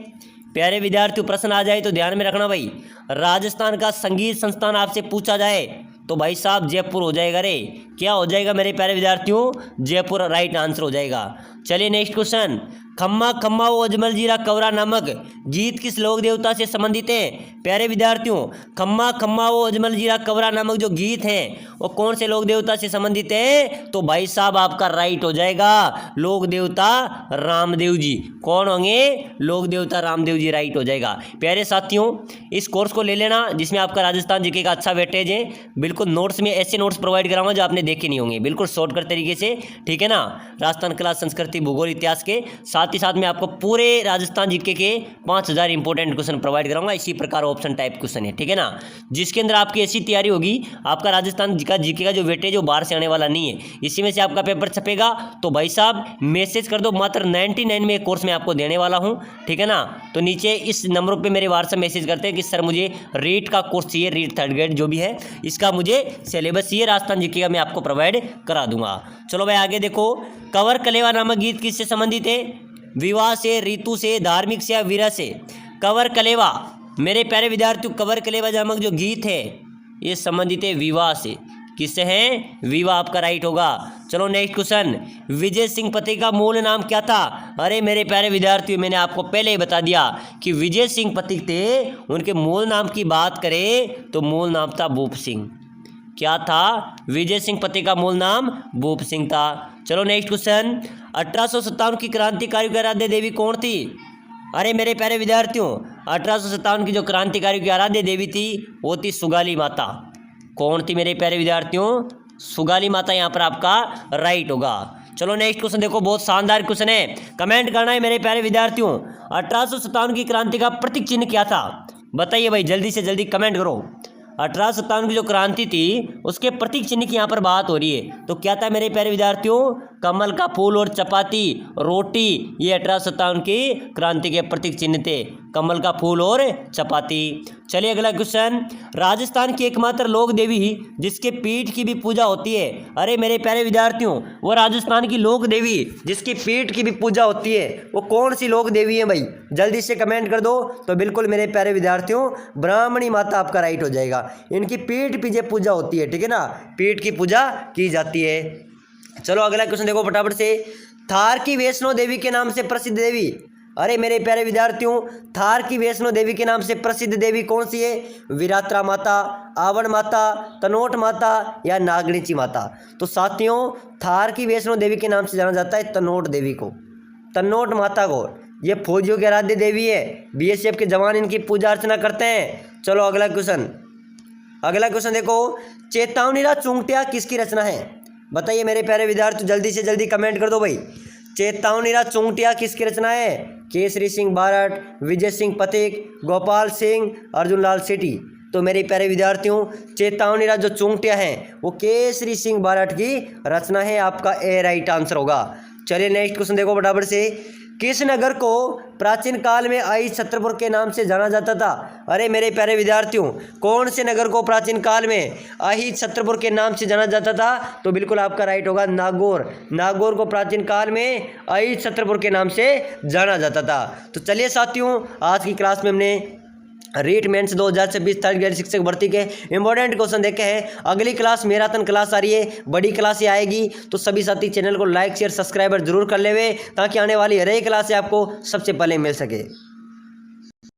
प्यारे विद्यार्थियों प्रश्न आ जाए तो ध्यान में रखना भाई, राजस्थान का संगीत संस्थान आपसे पूछा जाए तो भाई साहब जयपुर हो जाएगा रे। क्या हो जाएगा मेरे प्यारे विद्यार्थियों? जयपुर राइट आंसर हो जाएगा। चलिए नेक्स्ट क्वेश्चन, खम्मा खम्मा वो अजमल जीरा कवरा नामक गीत किस लोक देवता से संबंधित है? प्यारे विद्यार्थियों, खम्मा खम्मा वो अजमल जीरा कवरा नामक जो गीत हैं वो कौन से लोक देवता से संबंधित है? तो भाई साहब आपका राइट हो जाएगा लोक देवता रामदेव जी। कौन होंगे? लोक देवता रामदेव जी, राइट हो जाएगा। प्यारे साथियों, इस कोर्स को ले लेना जिसमें आपका राजस्थान जीके का अच्छा वेटेज है। बिल्कुल नोट्स में ऐसे नोट्स प्रोवाइड कराऊंगा जो आपने देखे नहीं होंगे, बिल्कुल शॉर्टकट तरीके से, ठीक है ना। राजस्थान क्लास, संस्कृति, भूगोल, इतिहास के साथ ही साथ में आपको पूरे राजस्थान जीके के 5000 इंपॉर्टेंट क्वेश्चन प्रोवाइड कराऊंगा। इसी प्रकार ऑप्शन टाइप क्वेश्चन है, ठीक है ना, जिसके अंदर आपकी ऐसी तैयारी होगी, आपका राजस्थान का जीके का जो वेटेज वो बाहर से आने वाला नहीं है। इसी में से आपका पेपर छपेगा। तो भाई साहब मैसेज कर दो, मात्र 99 में एक कोर्स में आपको देने वाला हूँ, ठीक है ना। तो नीचे इस नंबरों पर मेरे व्हाट्सएप मैसेज करते हैं कि सर मुझे रीट का कोर्स चाहिए, रीट थर्ड ग्रेड जो भी है इसका मुझे सिलेबस चाहिए, राजस्थान जीके का मैं आपको प्रोवाइड करा दूंगा। चलो भाई आगे देखो, कंवर कलेवा नामक गीत किससे संबंधित है? विवाह से, ऋतु से, धार्मिक से या विरह से? कंवर कलेवा मेरे प्यारे विद्यार्थियों, कंवर कलेवा नामक जो गीत है ये संबंधित है विवाह से। किससे है? विवाह, आपका राइट होगा। चलो नेक्स्ट क्वेश्चन, विजय सिंह पति का मूल नाम क्या था? अरे मेरे प्यारे विद्यार्थियों, मैंने आपको पहले ही बता दिया कि विजय सिंह पति थे, उनके मूल नाम की बात करें तो मूल नाम था भूप सिंह। क्या था? विजय सिंह पति का मूल नाम भूप सिंह था। चलो नेक्स्ट क्वेश्चन, 1857 की क्रांतिकारी की आराध्य देवी कौन थी? अरे मेरे प्यारे विद्यार्थियों, 1857 की जो क्रांतिकारी की आराध्य देवी थी वो थी सुगाली माता। कौन थी मेरे प्यारे विद्यार्थियों? सुगाली माता, यहाँ पर आपका राइट होगा। चलो नेक्स्ट क्वेश्चन देखो, बहुत शानदार क्वेश्चन है, कमेंट करना है मेरे प्यारे विद्यार्थियों। 1857 की क्रांति का प्रतीक चिन्ह क्या था? बताइए भाई, जल्दी से जल्दी कमेंट करो। 1857 की जो क्रांति थी उसके प्रतीक चिन्ह की यहाँ पर बात हो रही है, तो क्या था मेरे प्यारे विद्यार्थियों? कमल का फूल और चपाती, रोटी, ये 1857 की क्रांति के प्रतीक चिन्ह थे, कमल का फूल और चपाती। चलिए अगला क्वेश्चन, राजस्थान की एकमात्र लोक देवी जिसके पीठ की भी पूजा होती है? अरे मेरे प्यारे विद्यार्थियों, वो राजस्थान की लोक देवी जिसकी पीठ की भी पूजा होती है वो कौन सी लोक देवी है भाई? जल्दी से कमेंट कर दो। तो बिल्कुल मेरे प्यारे विद्यार्थियों, ब्राह्मणी माता आपका राइट हो जाएगा। इनकी पीठ पीछे पूजा होती है, ठीक है ना, पीठ की पूजा की जाती है। चलो अगला क्वेश्चन देखो फटाफट से, थार की वैष्णो देवी के नाम से प्रसिद्ध देवी? अरे मेरे प्यारे विद्यार्थियों, थार की वैष्णो देवी के नाम से प्रसिद्ध देवी कौन सी है? विरात्रा माता, आवण माता, तनोट माता या नागणीची माता? तो साथियों, थार की वैष्णो देवी के नाम से जाना जाता है तनोट देवी को, तनोट माता को। ये फौजियों की आराध्य देवी है, बीएसएफ के जवान इनकी पूजा अर्चना करते हैं। चलो अगला क्वेश्चन देखो, चेतावनीरा चुंगटिया किसकी रचना है? बताइए मेरे प्यारे विद्यार्थी, जल्दी से जल्दी कमेंट कर दो भाई। चेतावनीरा चुंगटिया किसकी रचना है? केसरी सिंह बारठ, विजय सिंह पथिक, गोपाल सिंह, अर्जुन लाल सेठी। तो मेरे प्यारे विद्यार्थियों, चेतावनी राज जो चूंटिया हैं वो केसरी सिंह बारठ की रचना है, आपका ए राइट आंसर होगा। चलिए नेक्स्ट क्वेश्चन देखो बराबर से। किस नगर को प्राचीन काल में आई छत्रपुर के नाम से जाना जाता था? अरे मेरे प्यारे विद्यार्थियों, कौन से नगर को प्राचीन काल में आई छत्रपुर के नाम से जाना जाता था? तो बिल्कुल आपका राइट होगा नागौर। नागौर को प्राचीन काल में आई छत्रपुर के नाम से जाना जाता था। तो चलिए साथियों, आज की क्लास में हमने रीट मेंस 2026 थर्ड ग्रेड शिक्षक भर्ती के इंपॉर्टेंट क्वेश्चन देखे हैं। अगली क्लास मैराथन क्लास आ रही है, बड़ी क्लास ही आएगी, तो सभी साथी चैनल को लाइक शेयर सब्सक्राइबर जरूर कर लेवे ताकि आने वाली हर एक क्लास से आपको सबसे पहले मिल सके।